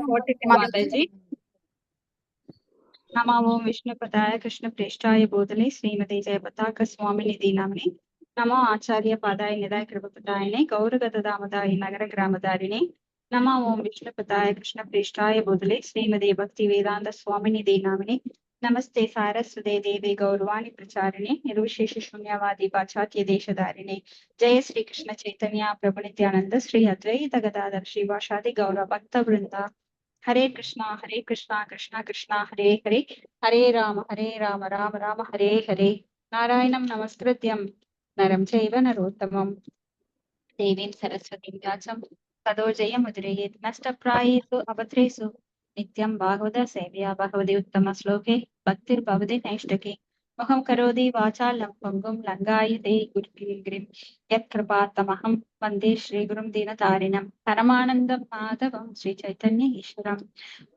माताजी। नमो ओं विष्णुपदाय कृष्णप्रेष्ठाय भूतले श्रीमते जयपताक स्वामिनिधि नामिने नमो आचार्य पादाय निधाय कृपपदायिने गौरगदामदाय नगर ग्रामधारिणे नमो ओं विष्णुपदाय कृष्णप्रेष्ठाय भूतले श्रीमते भक्ति वेदांत स्वामिनिधि नामिने नमस्ते सारस्वते देवे गौरवाणी प्रचारिणे निर्विशेष शून्यवादी पाश्चात्य देशधारिणे जय श्री कृष्ण चैतन्य प्रभु नित्यानंद श्री अद्वैत गदाधर श्रीवासादि गौर भक्त वृंदा हरे कृष्णा कृष्णा कृष्णा हरे हरे हरे राम राम राम हरे हरे नारायणं नमस्कृत्यं नरं चैव नरोत्तमं देवीं सरस्वतीं व्यासं ततो जयमुदीरयेत् नष्टप्रायेषु अभद्रेषु नित्यं भागवत सेव्या भगवती उत्तमश्लोके भक्तिर्भवति नैष्ठिके मुखं करोति वाचालं पङ्गुं लङ्घयते गिरिं यत्कृपातमहं वन्दे श्रीगुरुं दीनतारिणं परमानन्दं माधवं श्रीचैतन्य ईश्वरम्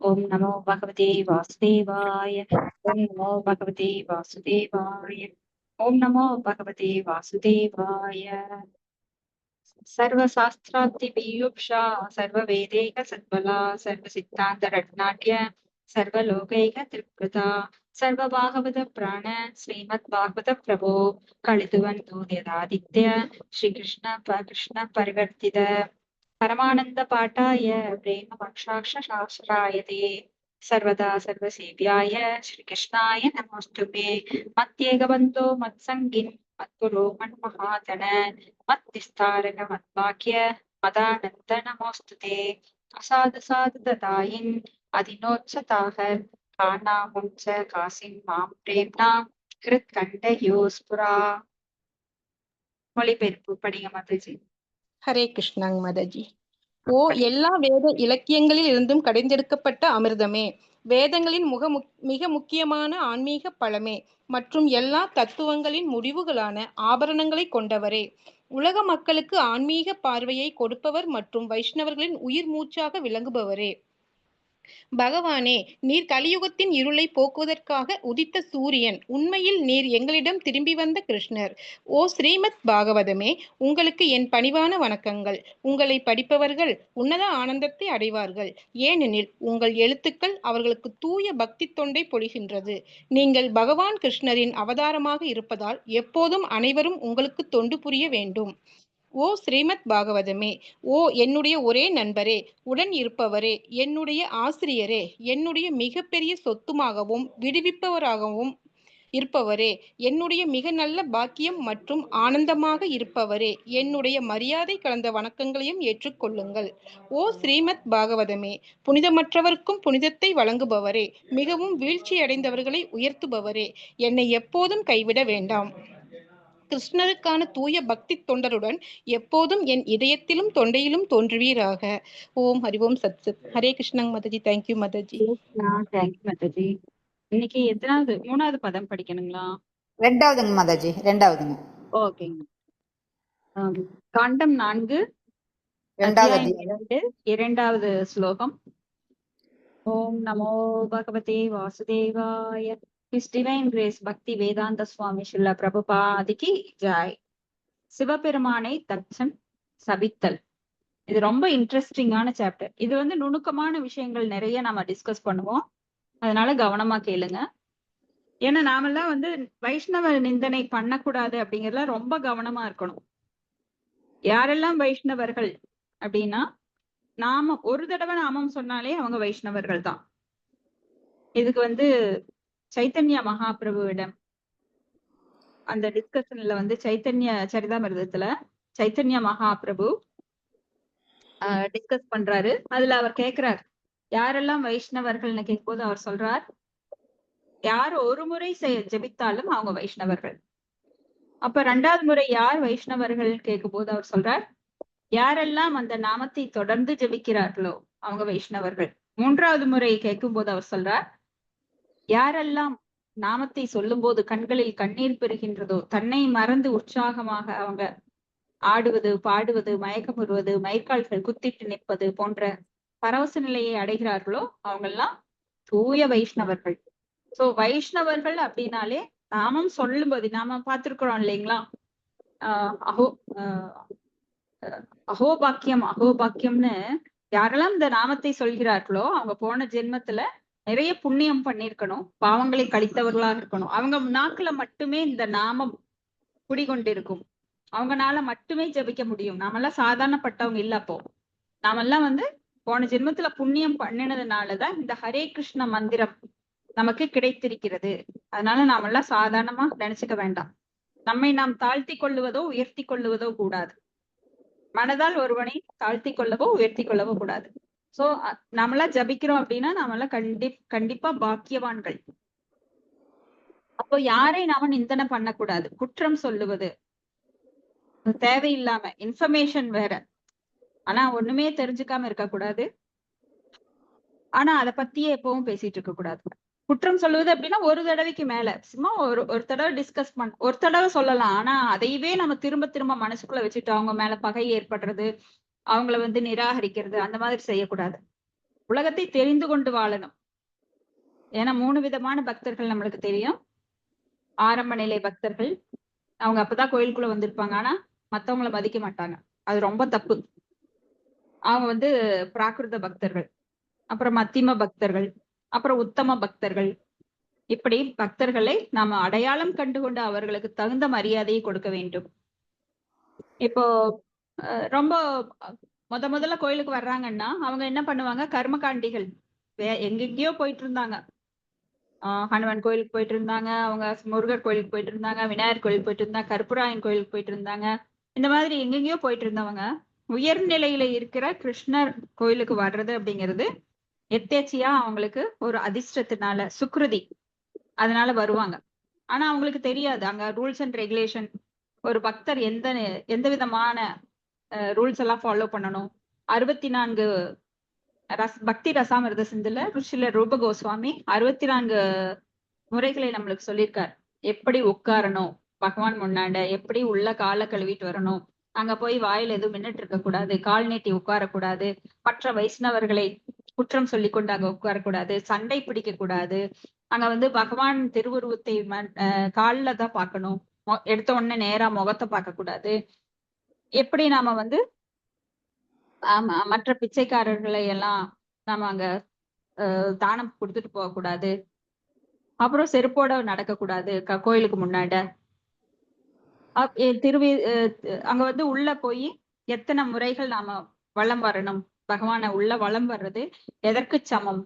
ओम नमो भगवते वासुदेवाय ओम नमो भगवते वासुदेवाय ओम नमो भगवते वासुदेवाय सर्वशास्त्राब्धिपीयूषा सर्ववेदैक सद्बला सर्वसिद्धान्तरत्नाट्य सर्वलोकैक तृप्कृता सर्वभागवत प्राण श्रीमद्भागवत प्रभो कलितुवन्तु यदादित्य श्रीकृष्ण परिवर्तित परमानंद पाठाय प्रेम मोक्षाक्षशास्त्राय ते सर्वदा सर्वसेव्याय श्रीकृष्णाय नमोस्तुते मत्येकबन्धो मत्सङ्गिन् मद्गुरो मन्महाजन मद्विस्तारक मद्वाक्य मदानन्द नमोस्तुते असाधु साधु ददायिन् अधिनोत्सताहर कानामुञ्च कासिन् मां प्रेम्णा हृत्कण्ठयोस्पुरा மொழிபெயர்ப்பு படிங்க மாதாஜி. ஹரே கிருஷ்ணாங் மாதாஜி. ஓ எல்லா வேத இலக்கியங்களில் இருந்தும் கடைந்தெடுக்கப்பட்ட அமிர்தமே, வேதங்களின் மிக முக்கியமான ஆன்மீக பழமே மற்றும் எல்லா தத்துவங்களின் முடிவுகளான ஆபரணங்களை கொண்டவரே, உலக மக்களுக்கு ஆன்மீக பார்வையை கொடுப்பவர் மற்றும் வைஷ்ணவர்களின் உயிர் மூச்சாக விளங்குபவரே, பகவானே, நீர் கலியுகத்தின் இருளை போக்குவதற்காக உதித்த சூரியன். உண்மையில் நீர் எங்களிடம் திரும்பி வந்த கிருஷ்ணர். ஓ ஸ்ரீமத் பாகவதமே, உங்களுக்கு என் பணிவான வணக்கங்கள். உங்களை படிப்பவர்கள் உன்னத ஆனந்தத்தை அடைவார்கள். ஏனெனில் உங்கள் எழுத்துக்கள் அவர்களுக்கு தூய பக்தி தொண்டை பொழிகின்றது. நீங்கள் பகவான் கிருஷ்ணரின் அவதாரமாக இருப்பதால் எப்போதும் அனைவரும் உங்களுக்கு தொண்டு புரிய வேண்டும். ஓ ஸ்ரீமத் பாகவதமே, ஓ என்னுடைய ஒரே நண்பரே, உடன் இருப்பவரே, என்னுடைய ஆசிரியரே, என்னுடைய மிகப்பெரிய சொத்துமாகவும் விடுவிப்பவராகவும் இருப்பவரே, என்னுடைய மிக நல்ல பாக்கியம் மற்றும் ஆனந்தமாக இருப்பவரே, என்னுடைய மரியாதை கலந்த வணக்கங்களையும் ஏற்றுக்கொள்ளுங்கள். ஓ ஸ்ரீமத் பாகவதமே, புனிதமற்றவர்க்கும் புனிதத்தை வழங்குபவரே, மிகவும் வீழ்ச்சியடைந்தவர்களை உயர்த்துபவரே, என்னை எப்போதும் கைவிட வேண்டாம். கிருஷ்ணருக்கான தூய பக்தி தொண்டருடன் எப்போதும் என் இதயத்திலும் தொண்டையிலும் தோன்றுவீராக. ஓம் ஹரி ஓம் சத் சத். ஹரே கிருஷ்ணங் மாதாஜி. தேங்க்யூ மாதாஜி. தேங்க்யூ மாதாஜி. இன்னைக்கு எத்தனாவது? 3வது பதம் படிக்கணுங்களா? 2வதுங்க மாதாஜி. 2வதுங்க. ஓகேங்க. காண்டம் 4 2வது 2வது ஸ்லோகம். ஓம் நமோ பகவதே வாசுதேவாய. His Divine Grace பக்தி வேதாந்த சுவாமி ஸ்ரீல பிரபுபாதிக்கு ஜாய். சிவபெருமானை தட்சன் சபித்தல். இது ரொம்ப இன்ட்ரெஸ்டிங்கான சாப்டர். இது நுணுக்கமான விஷயங்கள் நிறைய நம்ம டிஸ்கஸ் பண்ணுவோம். அதனால கவனமா கேளுங்க. ஏன்னா நாமெல்லாம் வைஷ்ணவ நிந்தனை பண்ணக்கூடாது அப்படிங்கறதுல ரொம்ப கவனமா இருக்கணும். யாரெல்லாம் வைஷ்ணவர்கள் அப்படின்னா, நாம ஒரு தடவை நாமம் சொன்னாலே அவங்க வைஷ்ணவர்கள் தான். இதுக்கு சைத்தன்ய மகாபிரபுவிடம் அந்த டிஸ்கஷன்ல சைத்தன்ய சரிதாமிர்தத்துல சைத்தன்ய மகாபிரபு டிஸ்கஸ் பண்றாரு. அதுல அவர் கேக்குறார், யாரெல்லாம் வைஷ்ணவர்கள்னு கேட்கும்போது அவர் சொல்றார், யார் ஒரு முறை ஜெபித்தாலும் அவங்க வைஷ்ணவர்கள். அப்ப 2வது முறை யார் வைஷ்ணவர்கள் கேட்கும் போது அவர் சொல்றார், யாரெல்லாம் அந்த நாமத்தை தொடர்ந்து ஜெபிக்கிறார்களோ அவங்க வைஷ்ணவர்கள். 3வது முறை கேட்கும் போது அவர் சொல்றார், யாரெல்லாம் நாமத்தை சொல்லும் போது கண்களில் கண்ணீர் பெறுகின்றதோ, தன்னை மறந்து உற்சாகமாக அவங்க ஆடுவது, பாடுவது, மயக்கம் வருவது, மயக்கால்கள் குத்திட்டு நிற்பது போன்ற பரவச நிலையை அடைகிறார்களோ அவங்கெல்லாம் தூய வைஷ்ணவர்கள். சோ வைஷ்ணவர்கள் அப்படின்னாலே நாமம் சொல்லும்போது நாம பார்த்திருக்கிறோம் இல்லைங்களா? அஹோபாக்கியம்னு யாரெல்லாம் இந்த நாமத்தை சொல்கிறார்களோ அவங்க போன ஜென்மத்துல நிறைய புண்ணியம் பண்ணியிருக்கணும், பாவங்களை கழித்தவர்களாக இருக்கணும். அவங்க நாக்குல மட்டுமே இந்த நாமம் குடிகொண்டிருக்கும். அவங்கனால மட்டுமே ஜெபிக்க முடியும். நாமெல்லாம் சாதாரணப்பட்டவங்க இல்ல அப்போ. நாமெல்லாம் வந்து போன ஜென்மத்துல புண்ணியம் பண்ணினதுனாலதான் இந்த ஹரே கிருஷ்ண மந்திரம் நமக்கு கிடைத்திருக்கிறது. அதனால நாமெல்லாம் சாதாரணமா நினைச்சுக்க வேண்டாம். நம்மை நாம் தாழ்த்தி கொள்ளுவதோ உயர்த்தி கொள்ளுவதோ கூடாது. மனதால் ஒருவனை தாழ்த்தி கொள்ளவோ உயர்த்தி கொள்ளவோ கூடாது. சோ நாமெல்லாம் ஜபிக்கிறோம் அப்படின்னா நாமெல்லாம் கண்டிப்பா பாக்கியவான்கள். அப்போ யாரை நாம நிந்தனை பண்ணக்கூடாது, குற்றம் சொல்லுவது தேவையில்லாம. இன்ஃபர்மேஷன் வேற, ஆனா ஒண்ணுமே தெரிஞ்சுக்காம இருக்கக்கூடாது. ஆனா அதை பத்தியே எப்பவும் பேசிட்டு இருக்க கூடாது. குற்றம் சொல்லுவது அப்படின்னா ஒரு தடவைக்கு மேல சும்மா ஒரு தடவை டிஸ்கஸ் ஒரு தடவை சொல்லலாம். ஆனா அதையவே நம்ம திரும்ப திரும்ப மனசுக்குள்ள வச்சுட்டு அவங்க மேல பகை ஏற்படுறது, அவங்கள வந்து நிராகரிக்கிறது, அந்த மாதிரி செய்யக்கூடாது. உலகத்தை தெரிந்து கொண்டு வாழணும். ஏன்னா 3 விதமான பக்தர்கள் நம்மளுக்கு தெரியும். ஆரம்ப நிலை பக்தர்கள், அவங்க அப்பதான் கோயிலுக்குள்ள வந்திருப்பாங்க, ஆனா மத்தவங்கள மதிக்க மாட்டாங்க, அது ரொம்ப தப்பு. அவங்க வந்து பிராகிருத பக்தர்கள், அப்புறம் மத்தியம பக்தர்கள், அப்புறம் உத்தம பக்தர்கள். இப்படி பக்தர்களை நாம அடையாளம் கண்டுகொண்டு அவர்களுக்கு தகுந்த மரியாதையை கொடுக்க வேண்டும். இப்போ ரொம்ப முதல்ல கோயிலுக்கு வர்றாங்கன்னா அவங்க என்ன பண்ணுவாங்க, கர்மகாண்டிகள் எங்கெங்கயோ போயிட்டு இருந்தாங்க. ஹனுமான் கோயிலுக்கு போயிட்டு இருந்தாங்க, அவங்க முருகர் கோயிலுக்கு போயிட்டு இருந்தாங்க, விநாயகர் கோயிலுக்கு போயிட்டு இருந்தாங்க, கற்பூராயன் கோயிலுக்கு போயிட்டு இருந்தாங்க. இந்த மாதிரி எங்கெங்கயோ போயிட்டு இருந்தவங்க உயர்நிலையில இருக்கிற கிருஷ்ணர் கோயிலுக்கு வர்றது அப்படிங்கிறது எத்தேச்சியா அவங்களுக்கு ஒரு அதிர்ஷ்டத்தினால, சுக்ருதி, அதனால வருவாங்க. ஆனா அவங்களுக்கு தெரியாது அங்க ரூல்ஸ் அண்ட் ரெகுலேஷன், ஒரு பக்தர் எந்த விதமான ரூல்ஸ் எல்லாம் ஃபாலோ பண்ணணும். 64 பக்தி ரசாமிர்த சிந்துல ருஷில ரூப கோஸ்வாமி 64 முறைகளை நம்மளுக்கு சொல்லியிருக்காரு. எப்படி உட்காரணும் பகவான் முன்னாண்ட, எப்படி உள்ள காலை கழுவிட்டு வரணும், அங்க போய் வாயில எதுவும் மின்னுட்டு இருக்க கூடாது, கால் நீட்டி உட்காரக்கூடாது, மற்ற வைஷ்ணவர்களை குற்றம் சொல்லி கொண்டு அங்க உட்காரக்கூடாது, சண்டை பிடிக்க கூடாது, அங்க வந்து பகவான் திருவுருவத்தை காலில் தான் பார்க்கணும், எடுத்த உடனே நேரா முகத்தை பார்க்க கூடாது, எப்படி நாம வந்து மற்ற பிச்சைக்காரர்களை எல்லாம் நாம அங்க தானம் கொடுத்துட்டு போகக்கூடாது, அப்புறம் செருப்போட நடக்க கூடாது கோயிலுக்கு முன்னாடி. அங்க வந்து உள்ள போய் எத்தனை முறைகள் நாம வலம் வரணும், பகவானை உள்ள வலம் வர்றது எதற்கு சமம்.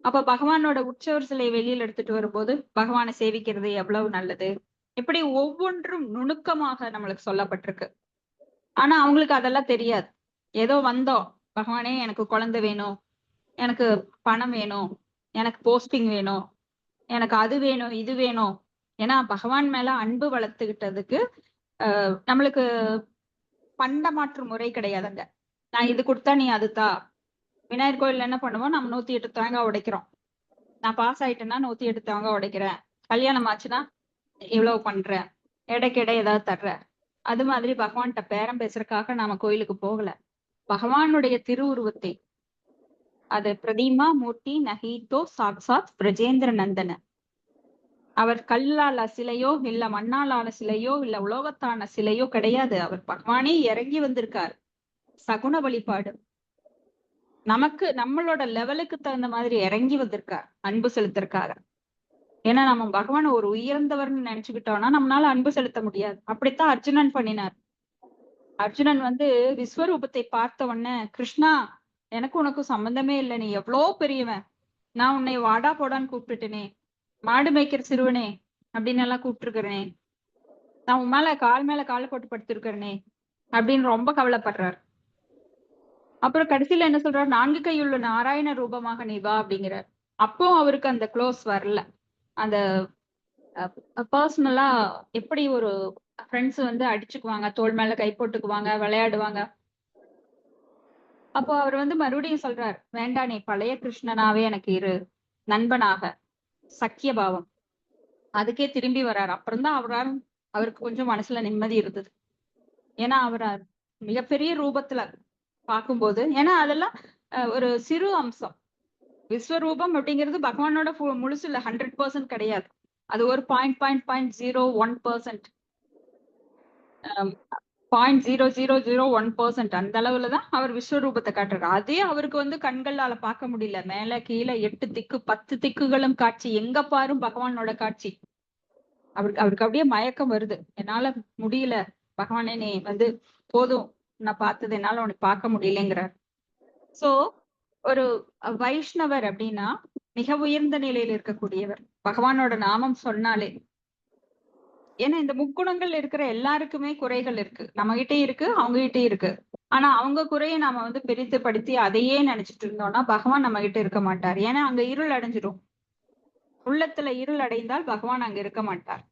அப்ப பகவானோட உற்சவர் சிலை வெளியில எடுத்துட்டு வரும்போது பகவானை சேவிக்கிறது எவ்வளவு நல்லது, இப்படி ஒவ்வொன்றும் நுணுக்கமாக நம்மளுக்கு சொல்லப்பட்டிருக்கு. ஆனா அவங்களுக்கு அதெல்லாம் தெரியாது. ஏதோ வந்தோம், பகவானே எனக்கு குழந்தை வேணும், எனக்கு பணம் வேணும், எனக்கு போஸ்டிங் வேணும், எனக்கு அது வேணும் இது வேணும். ஏன்னா பகவான் மேல அன்பு வளர்த்துக்கிட்டதுக்கு நம்மளுக்கு பண்ட மாற்று முறை கிடையாதுங்க. நான் இது கொடுத்தா நீ அதுதா. விநாயகர் கோயில்ல என்ன பண்ணுவோம், நம்ம 108 தேங்காய் உடைக்கிறோம். நான் பாஸ் ஆயிட்டேன்னா 108 தேங்காய் உடைக்கிறேன், கல்யாணம் ஆச்சுன்னா இவ்வளவு பண்றேன், எடைக்கெடை ஏதாவது தர்ற. அது மாதிரி பகவான்கிட்ட பேரம் பேசுறதுக்காக நாம கோயிலுக்கு போகல. பகவானுடைய திருவுருவத்தை, அது பிரதிமா மூர்த்தி நஹீதோ சாக்சாத் பிரஜேந்திர நந்தன, அவர் கல்லால சிலையோ இல்ல மண்ணாலான சிலையோ இல்ல உலோகத்தான சிலையோ கிடையாது. அவர் பகவானே இறங்கி வந்திருக்கார். சகுன வழிபாடு, நமக்கு நம்மளோட லெவலுக்கு தகுந்த மாதிரி இறங்கி வந்திருக்கார் அன்பு செலுத்திருக்காக. ஏன்னா நம்ம பகவான் ஒரு உயர்ந்தவர்னு நினைச்சுக்கிட்டோம்னா நம்மளால அன்பு செலுத்த முடியாது. அப்படித்தான் அர்ஜுனன் பண்ணினார். அர்ஜுனன் வந்து விஸ்வரூபத்தை பார்த்த உடனே, கிருஷ்ணா எனக்கு உனக்கு சம்பந்தமே இல்லை, நீ எவ்வளோ பெரியவன், நான் உன்னை வாடா போடான்னு கூப்பிட்டுட்டேனே, மாடு மேய்க்கிற சிறுவனே அப்படின்னு எல்லாம் கூப்பிட்டுருக்கிறேனே, நான் உன் மேல காலை போட்டு படுத்திருக்கிறேனே அப்படின்னு ரொம்ப கவலைப்படுறார். அப்புறம் கடைசியில என்ன சொல்றாரு, 4 கையுள்ள நாராயண ரூபமாக நீ வா அப்படிங்கிறார். அப்போ அவருக்கு அந்த க்ளோஸ் வரல. அந்த பர்சனலா எப்படி ஒரு ஃப்ரெண்ட்ஸ் வந்து அடிச்சுக்குவாங்க, தோள் மேல கை போட்டுக்குவாங்க, விளையாடுவாங்க. அப்போ அவர் வந்து மறுபடியும் சொல்றார், வேண்டாம் நீ பழைய கிருஷ்ணனாவே எனக்கு இரு, நண்பனாக, சக்கிய பாவம். அதுக்கே திரும்பி வர்றாரு. அப்புறம்தான் அவருக்கு கொஞ்சம் மனசுல நிம்மதி இருந்தது. ஏன்னா அவர் மிகப்பெரிய ரூபத்துல பார்க்கும்போது, ஏன்னா அதெல்லாம் ஒரு சிறு அம்சம். விஸ்வரூபம் அப்படிங்கிறது பகவானோட முழுசு இல்ல, 100% கிடையாது. அது ஒரு 0.01%. 0.0001% அந்த அளவுல தான் அவர் விஸ்வரூபத்தை காட்டுறாரு. அதே அவருக்கு வந்து கண்களால பார்க்க முடியல. மேல கீழே 8 திக்கு 10 திக்குகளும் காட்சி, எங்க பாரும் பகவானோட காட்சி. அவருக்கு அப்படியே மயக்கம் வருது. என்னால முடியல பகவானே, நீ வந்து போதும், நான் பார்த்தது என்னால உனக்கு பார்க்க முடியலங்கிறார். சோ ஒரு வைஷ்ணவர் அப்படின்னா மிக உயர்ந்த நிலையில இருக்கக்கூடியவர். பகவானோட நாமம் சொன்னாலே, ஏன்னா இந்த முக்குணங்கள் இருக்கிற எல்லாருக்குமே குறைகள் இருக்கு. நம்ம கிட்டயும் இருக்கு, அவங்க கிட்டயும் இருக்கு. ஆனா அவங்க குறையை நாம வந்து பிரித்து படுத்தி அதையே நினைச்சிட்டு இருந்தோம்னா பகவான் நம்ம கிட்ட இருக்க மாட்டார். ஏன்னா அங்க இருள் அடைஞ்சிடும். உள்ளத்துல இருள் அடைந்தால் பகவான் அங்க இருக்க மாட்டார்.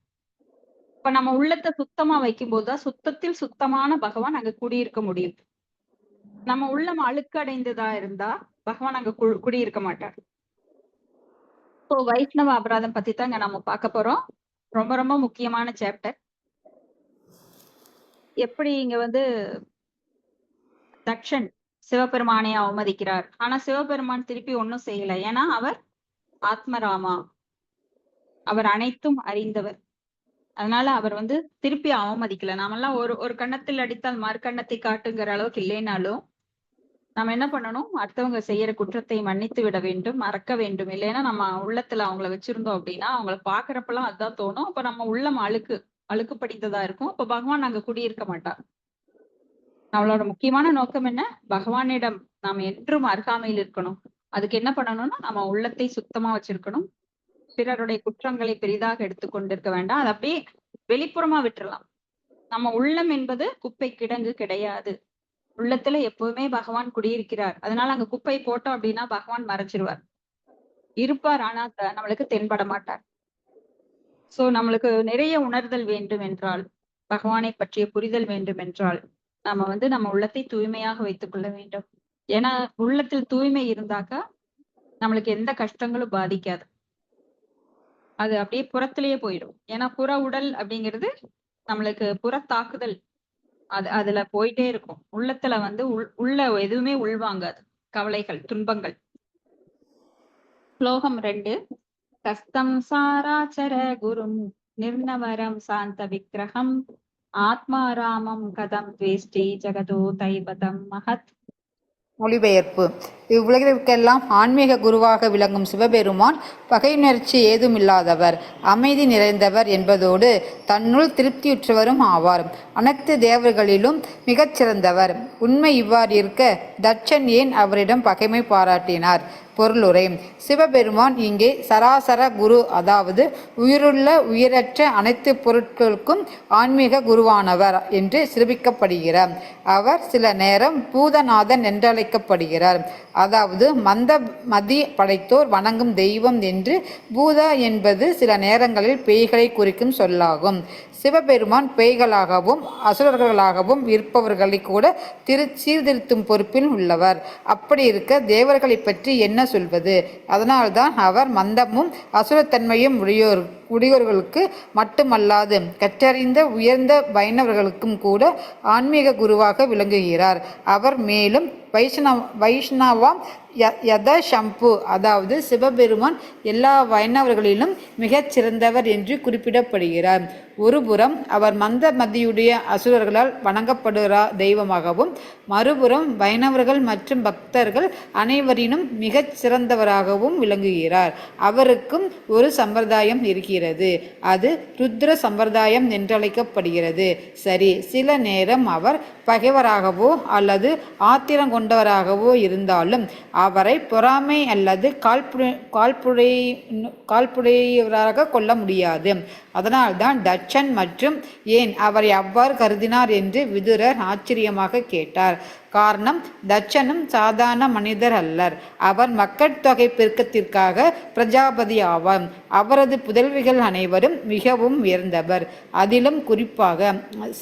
இப்ப நம்ம உள்ளத்தை சுத்தமா வைக்கும் போதுதான் சுத்தத்தில் சுத்தமான பகவான் அங்க குடியிருக்க முடியும். நம்ம உள்ளம் அழுக்கடைந்ததா இருந்தா பகவான் அங்க குடியிருக்க மாட்டார். இப்போ வைஷ்ணவ அபராதம் பத்தி தான் இங்க நம்ம பார்க்க போறோம். ரொம்ப ரொம்ப முக்கியமான சாப்டர். எப்படி இங்க வந்து தக்ஷன் சிவபெருமானை அவமதிக்கிறார். ஆனா சிவபெருமான் திருப்பி ஒண்ணும் செய்யல. ஏன்னா அவர் ஆத்மராமா, அவர் அனைத்தும் அறிந்தவர். அதனால அவர் வந்து திருப்பி அவமதிக்கல. நாமெல்லாம் ஒரு கன்னத்தில் அடித்தால் மறு கன்னத்தை காட்டுங்கிற அளவுக்கு இல்லைனாலும் நம்ம என்ன பண்ணணும், அடுத்தவங்க செய்யற குற்றத்தை மன்னித்து விட வேண்டும், மறக்க வேண்டும். இல்லைன்னா நம்ம உள்ளத்துல அவங்கள வச்சிருந்தோம் அப்படின்னா அவங்கள பாக்குறப்பெல்லாம் அதுதான் தோணும். அப்ப நம்ம உள்ளம் அழுக்கு படிந்ததா இருக்கும். அப்ப பகவான் அங்க குடியிருக்க மாட்டார். நம்மளோட முக்கியமான நோக்கம் என்ன, பகவானிடம் நாம் என்றும் அருகாமையில் இருக்கணும். அதுக்கு என்ன பண்ணணும்னா நம்ம உள்ளத்தை சுத்தமா வச்சிருக்கணும். பிறருடைய குற்றங்களை பெரிதாக எடுத்துக்கொண்டிருக்க வேண்டாம். அதை அப்படியே வெளிப்புறமா விட்டுறலாம். நம்ம உள்ளம் என்பது குப்பை கிடங்கு கிடையாது. உள்ளத்துல எப்பவுமே பகவான் குடியிருக்கிறார். அதனால அங்க குப்பை போட்டோம் அப்படின்னா பகவான் மறைச்சிருவார். இருப்பார், ஆனா நம்மளுக்கு தென்பட மாட்டார். சோ நம்மளுக்கு நிறைய உணர்தல் வேண்டும் என்றால், பகவானை பற்றிய புரிதல் வேண்டும் என்றால், நம்ம வந்து நம்ம உள்ளத்தை தூய்மையாக வைத்துக் கொள்ள வேண்டும். ஏன்னா உள்ளத்தில் தூய்மை இருந்தாக்கா நம்மளுக்கு எந்த கஷ்டங்களும் பாதிக்காது. அது அப்படியே புறத்திலேயே போயிடும். ஏன்னா புற உடல் அப்படிங்கிறது நம்மளுக்கு புற தாக்குதல், அதுல போயிட்டே இருக்கும். உள்ளத்துல வந்து உள்ள எதுவுமே உள்வாங்காது. கவலைகள், துன்பங்கள். ஸ்லோகம் 2. கஸ்தம் சாராச்சர குரும் நிர்ணவரம் சாந்த விக்கிரகம் ஆத்மாராமம் கதம் துவேஷ்டி ஜகதோ தைவதம் மகத். மொழிபெயர்ப்பு. இவ்வுலகிற்கெல்லாம் ஆன்மீக குருவாக விளங்கும் சிவபெருமான் பகையுணர்ச்சி ஏதுமில்லாதவர், அமைதி நிறைந்தவர் என்பதோடு தன்னுள் திருப்தியுற்றவரும் ஆவார். அனைத்து தேவர்களிலும் மிகச்சிறந்தவர். உண்மை இவ்வாறு இருக்க தட்சன் ஏன் அவரிடம் பகைமை பாராட்டினார்? பொருளுரை. சிவபெருமான் இங்கே சராசர குரு, அதாவது உயிருள்ள உயிரற்ற அனைத்து பொருட்களுக்கும் ஆன்மீக குருவானவர் என்று சிறப்பிக்கப்படுகிறார். அவர் சில நேரம் பூதநாதன் என்றழைக்கப்படுகிறார். அதாவது மந்த மதி படைத்தோர் வணங்கும் தெய்வம் என்று. பூதா என்பது சில நேரங்களில் பேய்களை குறிக்கும் சொல்லாகும். சிவபெருமான் பேய்களாகவும் அசுரர்களாகவும் இருப்பவர்களை கூட சீர்திருத்தும் பொறுப்பில் உள்ளவர். அப்படி இருக்க தேவர்களை பற்றி என்ன சொல்வது? அதனால்தான் அவர் மந்தமும் அசுரத்தன்மையும் உடையோர்களுக்கு மட்டுமல்லாது கற்றறிந்த உயர்ந்த வைணவர்களுக்கும் கூட ஆன்மீக குருவாக விளங்குகிறார். அவர் மேலும் வைஷ்ணவாம் யத சம்பு, அதாவது சிவபெருமான் எல்லா வைணவர்களிலும் மிகச் சிறந்தவர் என்று குறிப்பிடப்படுகிறார். ஒருபுறம் அவர் மந்த மதியுடைய அசுரர்களால் வணங்கப்படுகிற தெய்வமாகவும், மறுபுறம் வைணவர்கள் மற்றும் பக்தர்கள் அனைவரினும் மிகச் சிறந்தவராகவும் விளங்குகிறார். அவருக்கும் ஒரு சம்பிரதாயம் இருக்கிறது. அது ருத்ர சம்பிரதாயம் என்றழைக்கப்படுகிறது. சரி, சில நேரம் அவர் பகைவராகவோ அல்லது ஆத்திரம் கொண்டவராகவோ இருந்தாலும் அவரை பொறாமை அல்லது காழ்ப்புடையவராக கொள்ள முடியாது. அதனால்தான் தட்சன் மற்றும் ஏன் அவரை அவ்வாறு கருதினார் என்று விதுரர் ஆச்சரியமாக கேட்டார். காரணம், தட்சனும் சாதாரண மனிதர் அல்லர். அவர் மக்கட்தொகை பெருக்கத்திற்காக பிரஜாபதி ஆவார். அவரது புதல்விகள் அனைவரும் மிகவும் உயர்ந்தவர். அதிலும் குறிப்பாக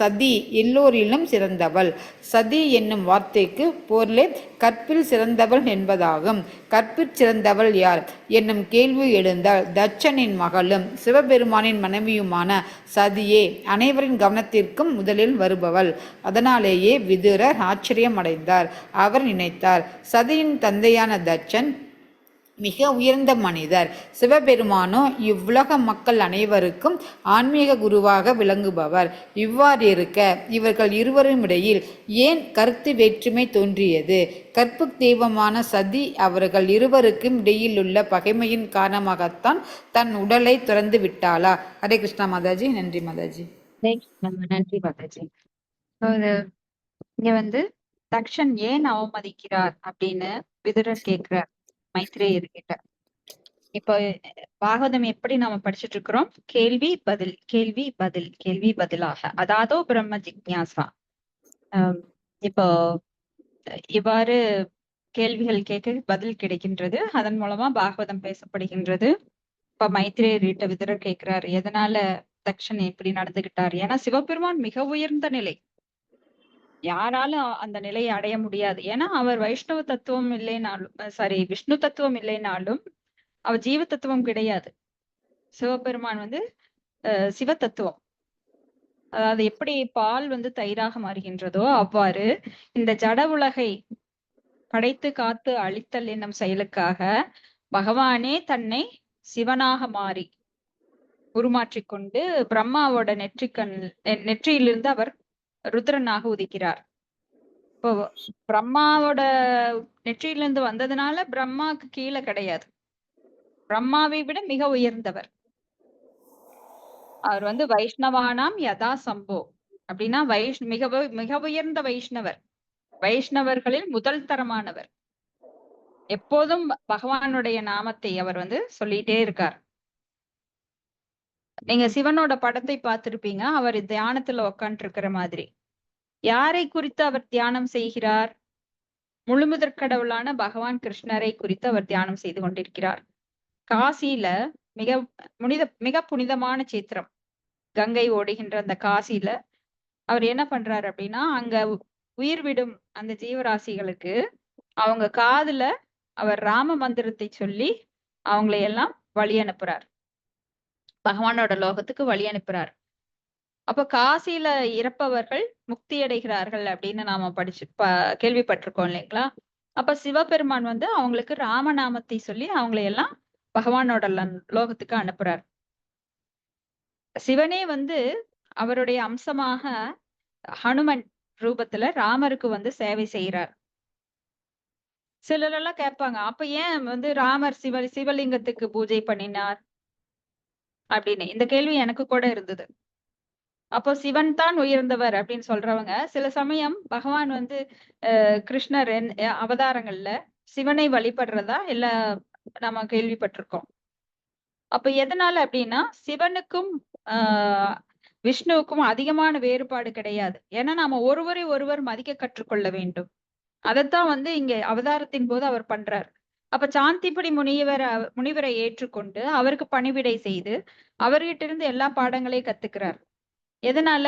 சதி எல்லோரிலும் சிறந்தவள். சதி என்னும் வார்த்தைக்கு பொருளே கற்பில் சிறந்தவள் என்பதாகும். கற்பிற் சிறந்தவள் யார் என்னும் கேள்வி எழுந்தால் தட்சனின் மகளும் சிவபெருமானின் மனைவியுமான சதியே அனைவரின் கவனத்திற்கும் முதலில் வருபவள். அதனாலேயே விதுரர் ஆச்சரியம் அடைந்தார். அவர் நினைத்தார், சதியின் தந்தையான தட்சன் மிக உயர்ந்த மனிதர். சிவபெருமானோ இவ்வுலக மக்கள் அனைவருக்கும் ஆன்மீக குருவாக விளங்குபவர். இவ்வாறு இருக்க இவர்கள் இருவரும் இடையில் ஏன் கருத்து வேற்றுமை தோன்றியது? கற்பு தெய்வமான சதி அவர்கள் இருவருக்கும் இடையிலுள்ள பகைமையின் காரணமாகத்தான் தன் உடலை துறந்து விட்டாளா? ஹரே கிருஷ்ணா மாதாஜி. நன்றி மாதாஜி. நன்றி மாதாஜி. இங்க வந்து தக்ஷன் ஏன் அவமதிக்கிறார் அப்படின்னு விதுரர் கேட்கிறார் மைத்ரேயர்கிட்ட. இப்போ பாகவதம் எப்படி நாம படிச்சுட்டு இருக்கிறோம்? கேள்வி பதில், கேள்வி பதில், கேள்வி பதிலாக, அதாதோ பிரம்ம ஜிக்ஞாசா. இப்போ இவ்வாறு கேள்விகள் கேட்க பதில் கிடைக்கின்றது. அதன் மூலமா பாகவதம் பேசப்படுகின்றது. இப்ப மைத்ரேயர்கிட்ட விதுரர் கேட்கிறார், எதனால தக்ஷன் எப்படி நடந்துகிட்டார்? ஏன்னா சிவபெருமான் மிக உயர்ந்த நிலை, யாராலும் அந்த நிலையை அடைய முடியாது. ஏன்னா அவர் வைஷ்ணவ தத்துவம் இல்லைனாலும், சாரி விஷ்ணு தத்துவம் இல்லைனாலும் அவர் ஜீவ தத்துவம் கிடையாது. சிவபெருமான் வந்து சிவ தத்துவம். அதாவது எப்படி பால் வந்து தயிராக மாறுகின்றதோ அவ்வாறு இந்த ஜட உலகை படைத்து காத்து அழித்தல் என்னும் செயலுக்காக பகவானே தன்னை சிவனாக மாறி உருமாற்றிக்கொண்டு பிரம்மாவோட நெற்றியிலிருந்து அவர் ருத்ரனாக உதிக்கிறார். இப்போ பிரம்மாவோட நெற்றியிலிருந்து வந்ததுனால பிரம்மாவுக்கு கீழே கிடையாது, பிரம்மாவை விட மிக உயர்ந்தவர். அவர் வந்து வைஷ்ணவானாம் யதா சம்போ அப்படின்னா மிக உயர்ந்த வைஷ்ணவர், வைஷ்ணவர்களில் முதல் தரமானவர். எப்போதும் பகவானுடைய நாமத்தை அவர் வந்து சொல்லிட்டே இருக்கார். நீங்க சிவனோட படத்தை பார்த்திருப்பீங்க, அவர் தியானத்துல உட்கார்ந்து இருக்கிற மாதிரி. யாரை குறித்து அவர் தியானம் செய்கிறார்? முழுமுதற் கடவுளான பகவான் கிருஷ்ணரை குறித்து அவர் தியானம் செய்து கொண்டிருக்கிறார். காசியில மிக புனிதமான சேத்திரம், கங்கை ஓடுகின்ற அந்த காசியில அவர் என்ன பண்றாரு அப்படின்னா, அங்க உயிர் விடும் அந்த ஜீவராசிகளுக்கு அவங்க காதுல அவர் ராம மந்திரத்தை சொல்லி அவங்களை எல்லாம் வழி அனுப்புறார், பகவானோட லோகத்துக்கு வழி அனுப்புறார். அப்ப காசியில இறப்பவர்கள் முக்தி அடைகிறார்கள் அப்படின்னு நாம கேள்விப்பட்டிருக்கோம் இல்லைங்களா? அப்ப சிவபெருமான் வந்து அவங்களுக்கு ராமநாமத்தை சொல்லி அவங்களை எல்லாம் பகவானோட லோகத்துக்கு அனுப்புறார். சிவனே வந்து அவருடைய அம்சமாக ஹனுமன் ரூபத்துல ராமருக்கு வந்து சேவை செய்கிறார். சிலரெல்லாம் கேட்பாங்க, அப்ப ஏன் வந்து ராமர் சிவலிங்கத்துக்கு பூஜை பண்ணினார் அப்படின்னு. இந்த கேள்வி எனக்கு கூட இருந்தது. அப்போ சிவன் தான் உயர்ந்தவர் அப்படின்னு சொல்றவங்க சில சமயம் பகவான் வந்து கிருஷ்ணர் அவதாரங்கள்ல சிவனை வழிபடுறதா இல்ல நம்ம கேள்விப்பட்டிருக்கோம். அப்ப எதனால அப்படின்னா சிவனுக்கும் விஷ்ணுவுக்கும் அதிகமான வேறுபாடு கிடையாது. ஏன்னா நாம ஒருவரை ஒருவர் மதிக்க கற்றுக்கொள்ள வேண்டும். அதைத்தான் வந்து இங்க அவதாரத்தின் போது அவர் பண்றார். அப்ப சாந்திபடி முனிவரை ஏற்றுக்கொண்டு அவருக்கு பணிவிடை செய்து அவர்கிட்ட இருந்து எல்லா பாடங்களையும் கத்துக்கிறார். எதனால?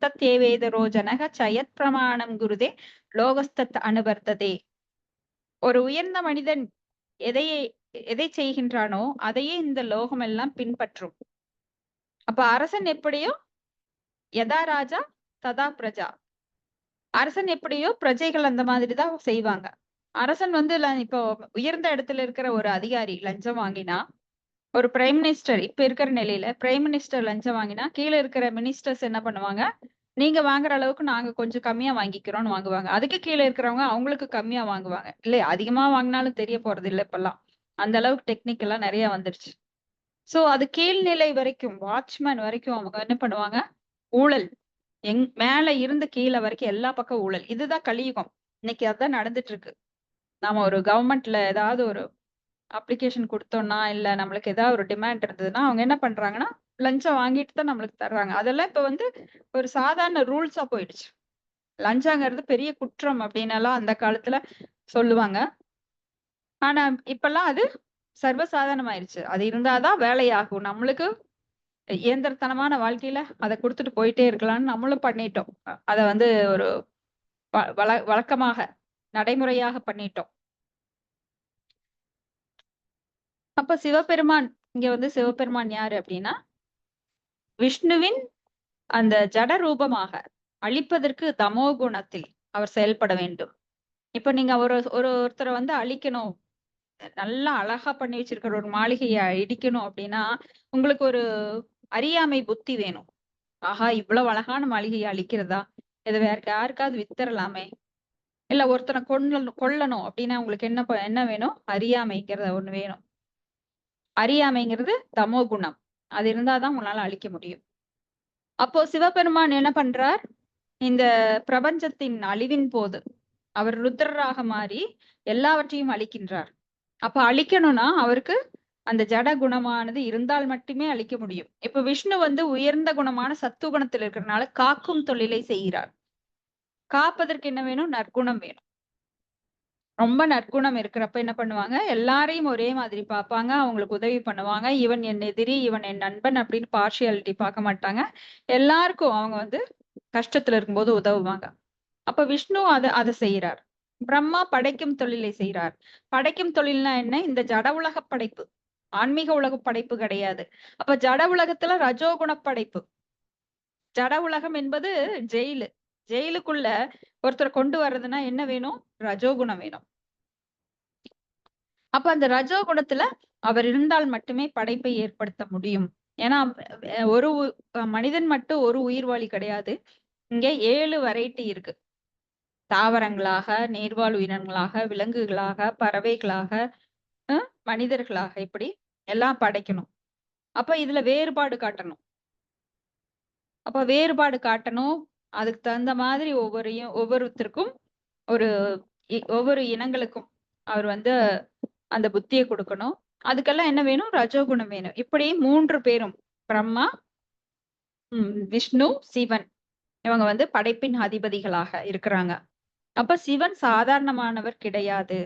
தத்தேவேதரோஜனக சயத் பிரமாணம் குருதே லோகஸ்தத் அனுவர்த்ததே. ஒரு உயர்ந்த மனிதன் எதை செய்கின்றானோ அதையே இந்த லோகம் எல்லாம் பின்பற்றும். அப்ப அரசன் எப்படியோ யதா ராஜா ததா பிரஜா, அரசன் எப்படியோ பிரஜைகள் அந்த மாதிரிதான் செய்வாங்க. அரசன் வந்து இப்போ உயர்ந்த இடத்துல இருக்கிற ஒரு அதிகாரி லஞ்சம் வாங்கினா, ஒரு பிரைம் மினிஸ்டர் இப்ப இருக்கிற நிலையில பிரைம் மினிஸ்டர் லஞ்சம் வாங்கினா கீழே இருக்கிற மினிஸ்டர்ஸ் என்ன பண்ணுவாங்க, நீங்க வாங்குற அளவுக்கு நாங்க கொஞ்சம் கம்மியா வாங்கிக்கிறோம்னு வாங்குவாங்க. அதுக்கு கீழே இருக்கிறவங்க அவங்களுக்கு கம்மியா வாங்குவாங்க. இல்ல அதிகமா வாங்கினாலும் தெரிய போறது இல்லை இப்பெல்லாம், அந்த அளவுக்கு டெக்னிக் எல்லாம் நிறைய வந்துருச்சு. சோ அது கீழ்நிலை வரைக்கும் வாட்ச்மேன் வரைக்கும் அவங்க என்ன பண்ணுவாங்க, ஊழல். மேல இருந்து கீழே வரைக்கும் எல்லா பக்கம் ஊழல். இதுதான் கலியுகம். இன்னைக்கு அதான் நடந்துட்டு இருக்கு. நாம ஒரு கவர்மெண்ட்ல ஏதாவது ஒரு அப்ளிகேஷன் கொடுத்தோம்னா இல்ல நம்மளுக்கு ஏதாவது ஒரு டிமாண்ட் இருந்ததுன்னா அவங்க என்ன பண்றாங்கன்னா லஞ்சம் வாங்கிட்டு தான் நம்மளுக்கு தர்றாங்க. அதெல்லாம் இப்ப வந்து ஒரு சாதாரண ரூல்ஸா போயிடுச்சு. லஞ்சங்கிறது பெரிய குற்றம் அப்படின்னு எல்லாம் அந்த காலத்துல சொல்லுவாங்க. ஆனா இப்பெல்லாம் அது சர்வசாதாரணமாயிருச்சு. அது இருந்தாதான் வேலையாகும். நம்மளுக்கு இயந்திரத்தனமான வாழ்க்கையில அதை கொடுத்துட்டு போயிட்டே இருக்கலாம்னு நம்மளும் பண்ணிட்டோம். அத வந்து ஒரு வழக்கமாக நடைமுறையாக பண்ணிட்டோம். அப்ப சிவபெருமான் இங்க வந்து சிவபெருமான் யாரு அப்படின்னா விஷ்ணுவின் அந்த ஜட ரூபமாக அழிப்பதற்கு தமோ குணத்தில் அவர் செயல்பட வேண்டும். இப்ப நீங்க ஒருத்தரை வந்து அழிக்கணும், நல்லா அழகா பண்ணி வச்சிருக்கிற ஒரு மாளிகைய இடிக்கணும் அப்படின்னா, உங்களுக்கு ஒரு அறியாமை புத்தி வேணும். ஆஹா! இவ்வளவு அழகான மாளிகைய அழிக்கிறதா? இத வேற யாருக்காவது வித்தரலாமே! இல்ல ஒருத்தன கொல்லணும் அப்படின்னா உங்களுக்கு என்ன வேணும்? அறியாமைங்கிறது ஒண்ணு வேணும். அறியாமைங்கிறது தமோ குணம். அது இருந்தா தான் உங்களால அழிக்க முடியும். அப்போ சிவபெருமான் என்ன பண்றார்? இந்த பிரபஞ்சத்தின் அழிவின் போது, அவர் ருத்ரராக மாறி எல்லாவற்றையும் அழிக்கின்றார். அப்ப அழிக்கணும்னா, அவருக்கு அந்த ஜட குணமானது இருந்தால் மட்டுமே அழிக்க முடியும். இப்ப விஷ்ணு வந்து உயர்ந்த குணமான சத்துவ குணத்தில் இருக்கிறனால காக்கும் தொழிலை செய்கிறார். காப்பதற்கு என்ன வேணும்? நற்குணம் வேணும். ரொம்ப நற்குணம் இருக்கிறப்ப என்ன பண்ணுவாங்க? எல்லாரையும் ஒரே மாதிரி பார்ப்பாங்க. அவங்களுக்கு உதவி பண்ணுவாங்க. இவன் என் எதிரி, இவன் என் நண்பன் அப்படின்னு பார்ஷியாலிட்டி பார்க்க மாட்டாங்க. எல்லாருக்கும் அவங்க வந்து கஷ்டத்துல இருக்கும்போது உதவுவாங்க. அப்ப விஷ்ணு அத செய்றார். பிரம்மா படைக்கும் தொழிலை செய்றார். படைக்கும் தொழில்னா என்ன? இந்த ஜட உலக படைப்பு. ஆன்மீக உலக படைப்பு கிடையாது. அப்ப ஜட உலகத்துல ரஜோகுண படைப்பு. ஜட உலகம் என்பது ஜெயிலு. ஜெயிலுக்குள்ள ஒருத்தர கொண்டு வர்றதுன்னா என்ன வேணும்? ரஜோகுணம் வேணும். அப்ப அந்த ரஜோகுணத்துல அவர் இருந்தால் மட்டுமே படைப்பை ஏற்படுத்த முடியும். ஏன்னா ஒரு மனிதன் மட்டும் ஒரு உயிர்வாழி கிடையாது. இங்க 7 வெரைட்டி இருக்கு. தாவரங்களாக, நீர்வாழ் உயிரினங்களாக, விலங்குகளாக, பறவைகளாக, அ மனிதர்களாக இப்படி எல்லாம் படைக்கணும். அப்ப இதுல வேறுபாடு காட்டணும். அப்ப வேறுபாடு காட்டணும். அதுக்கு தகுந்த மாதிரி ஒவ்வொருத்தருக்கும் ஒரு ஒவ்வொரு இனங்களுக்கும் அவர் வந்து அந்த புத்திய குடுக்கணும். அதுக்கெல்லாம் என்ன வேணும்? ரஜோகுணம் வேணும். இப்படி 3 பேரும் பிரம்மா, விஷ்ணு, சிவன் இவங்க வந்து படைப்பின் அதிபதிகளாக இருக்கிறாங்க. அப்ப சிவன் சாதாரணமானவர் கிடையாது.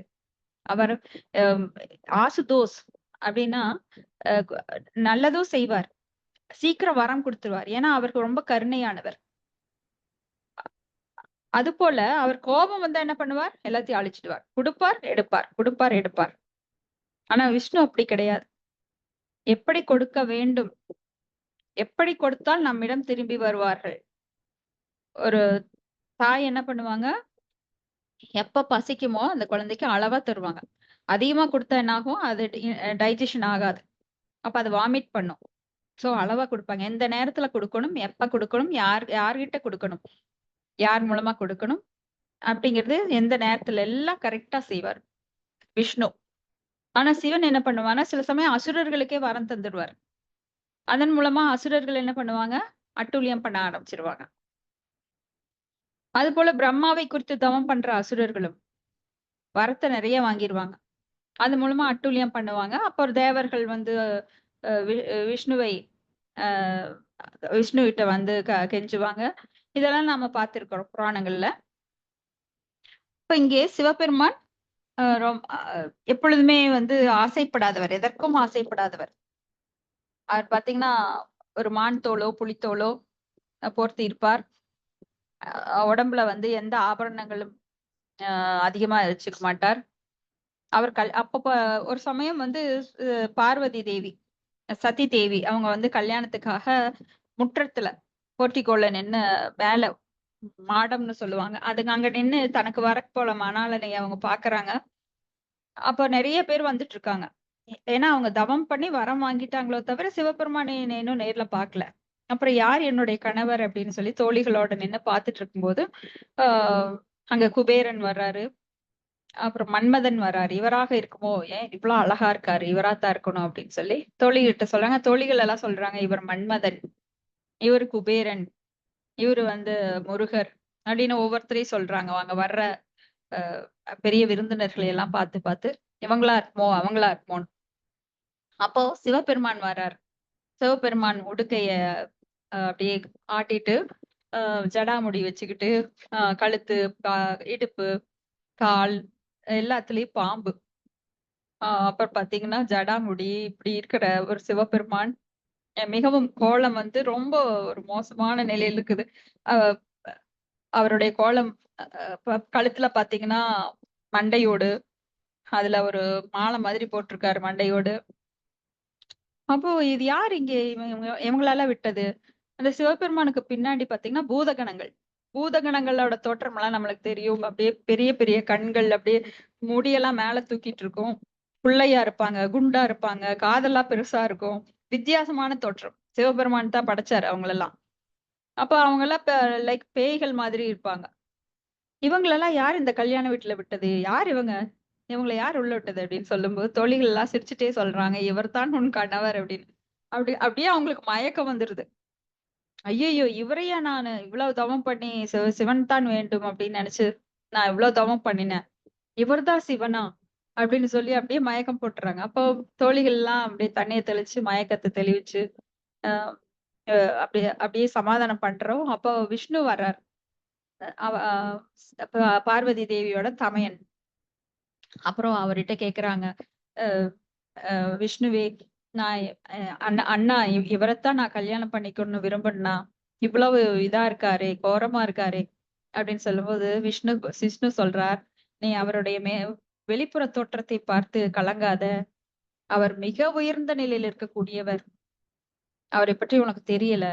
அவர் ஆசுதோஸ் அப்படின்னா நல்லதும் செய்வார். சீக்கிரம் வரம் குடுத்துருவார். ஏன்னா அவருக்கு ரொம்ப கருணையானவர். அதுபோல அவர் கோபம் வந்தா என்ன பண்ணுவார்? எல்லாத்தையும் அழிச்சிடுவார். குடுப்பார், எடுப்பார். குடுப்பார், எடுப்பார். ஆனா விஷ்ணு அப்படி கிடையாது. எப்படி கொடுக்க வேண்டும்? எப்படி கொடுத்தால் நம்மிடம் திரும்பி வருவார்கள்? ஒரு தாய் என்ன பண்ணுவாங்க? எப்ப பசிக்குமோ அந்த குழந்தைக்கு அளவா தருவாங்க. அதிகமா குடுத்தா என்ன ஆகும்? அது டைஜெஷன் ஆகாது. அப்ப அது வாமிட் பண்ணும். சோ அளவா குடுப்பாங்க. எந்த நேரத்துல குடுக்கணும்? எப்ப குடுக்கணும்? யார்கிட்ட குடுக்கணும்? யார் மூலமா குடுக்கணும்? அப்படிங்கிறது எந்த நேரத்துல எல்லாம் கரெக்ட்டா செய்வார் விஷ்ணு. ஆனா சிவன் என்ன பண்ணுவார்ன்னா, சில சமயம் அசுரர்களுக்கே வரம் தந்துடுவார். அதன் மூலமா அசுரர்கள் என்ன பண்ணுவாங்க? அட்டூழியம் பண்ண ஆரம்பிச்சுருவாங்க. அதுபோல பிரம்மாவை குறித்து தவம் பண்ற அசுரர்களும் வரத்த நெறைய வாங்கிருவாங்க. அது மூலமா அட்டூழியம் பண்ணுவாங்க. அப்புறம் தேவர்கள் வந்து அ வி விஷ்ணுவை அ விஷ்ணுகிட்ட வந்து கெஞ்சுவாங்க. இதெல்லாம் நாம பார்த்திருக்கிறோம் புராணங்கள்ல. இப்ப இங்கே சிவபெருமான் எப்பொழுதுமே வந்து ஆசைப்படாதவர். எதற்கும் ஆசைப்படாதவர். அவர் பார்த்தீங்கன்னா, ஒரு மான் தோலோ, புலித்தோலோ போர்த்தி இருப்பார். உடம்புல வந்து எந்த ஆபரணங்களும் அதிகமா வச்சுக்க மாட்டார். அவர் அப்பப்ப ஒரு சமயம் வந்து பார்வதி தேவி, சதி தேவி அவங்க வந்து கல்யாணத்துக்காக முற்றத்துல போர்ட்டிகோல நின்னு மேல மாடம்னு சொல்லுவாங்க. அதுக்கு அங்க நின்னு தனக்கு வரப்போற மணாளனைய அவங்க பாக்குறாங்க. அப்ப நெறைய பேர் வந்துட்டு இருக்காங்க. ஏன்னா அவங்க தவம் பண்ணி வரம் வாங்கிட்டாங்களோ தவிர சிவபெருமானை இன்னும் நேர்ல பார்க்கல. அப்புறம் யார் என்னுடைய கணவர் அப்படின்னு சொல்லி தோழிகளோட நின்னு பார்த்துட்டு இருக்கும்போது, ஆ அங்க குபேரன் வர்றாரு. அப்புறம் மன்மதன் வர்றாரு. இவராக இருக்குமோ? ஏன் இவ்ளோ அழகா இருக்காரு. இவரா தான் இருக்கணும் அப்படின்னு சொல்லி தோழிகிட்ட சொல்றாங்க. தோழிகள் எல்லாம் சொல்றாங்க, இவர் மன்மதன், இவரு குபேரன், இவரு வந்து முருகர் அப்படின்னு ஒவ்வொருத்தரையும் சொல்றாங்க. அங்க வர்ற அ பெரிய விருந்தினர்களை எல்லாம் பார்த்து பார்த்து இவங்களா இருக்குமோ? அவங்களா இருக்குமோன்னு. அப்போ சிவபெருமான் வர்றார். சிவபெருமான் உடுக்கைய அப்படியே ஆட்டிட்டு, ஜடாமுடி வச்சுக்கிட்டு, கழுத்து, இடுப்பு, கால் எல்லாத்துலயும் பாம்பு. அப்புறம் பார்த்தீங்கன்னா, ஜடாமுடி இப்படி இருக்கிற ஒரு சிவபெருமான் மிகவும் கோலம் வந்து ரொம்ப ஒரு மோசமான நிலையில இருக்குது. அ அவருடைய கோலம் கழுத்துல பார்த்தீங்கன்னா, மண்டையோடு, அதுல ஒரு மாலை மாதிரி போட்டிருக்காரு மண்டையோடு. அப்போ இது யார் இங்க இவங்களால விட்டது? அந்த சிவபெருமானுக்கு பின்னாடி பார்த்தீங்கன்னா, பூதகணங்கள். பூதகணங்களோட தோற்றம் எல்லாம் நம்மளுக்கு தெரியும். அப்படியே பெரிய பெரிய கண்கள், அப்படியே முடியெல்லாம் மேல தூக்கிட்டு இருக்கும். குள்ளையா இருப்பாங்க, குண்டா இருப்பாங்க, காதெல்லாம் பெருசா இருக்கும். வித்தியாசமான தோற்றம். சிவபெருமான் தான் படைச்சாரு அவங்களெல்லாம். அப்ப அவங்கெல்லாம் லைக் பேய்கள் மாதிரி இருப்பாங்க. இவங்களெல்லாம் யார் இந்த கல்யாண வீட்டுல விட்டது? யார் இவங்க? இவங்கள யார் உள்ள விட்டது? அப்படின்னு சொல்லும்போது தோழிகள் எல்லாம் சிரிச்சுட்டே சொல்றாங்க, இவர்தான் உன் கணவர் அப்படின்னு. அப்படியே அவங்களுக்கு மயக்கம் வந்துருது. ஐயையோ! இவரையா நானு இவ்வளவு தவம் பண்ணி சிவன் தான் வேண்டும் அப்படின்னு நினைச்சு நான் இவ்வளவு தவம் பண்ணினேன். இவர்தான் சிவனா? அப்படின்னு சொல்லி அப்படியே மயக்கம் போட்டுறாங்க. அப்போ தோழிகள்லாம் அப்படியே தண்ணிய தெளிச்சு மயக்கத்த தெளிவிச்சு, அ அ அப்படியே அப்படியே சமாதானம் பண்றோம். அப்போ விஷ்ணு வர்றார். அவ பார்வதி தேவியோட தமையன். அப்புறம் அவர்ட்ட கேக்குறாங்க. அ விஷ்ணுவே, நான் அண்ணா இவரைத்தான் நான் கல்யாணம் பண்ணிக்கணும்னு விரும்புனா, இவ்வளவு இதா இருக்காரே, கோரமா இருக்காரே அப்படின்னு சொல்லும்போது விஷ்ணு சொல்றார், நீ அவருடைய வெளிப்புற தோற்றத்தை பார்த்து கலங்காத. அவர் மிக உயர்ந்த நிலையில் இருக்கக்கூடியவர். அவரை பற்றி உனக்கு தெரியல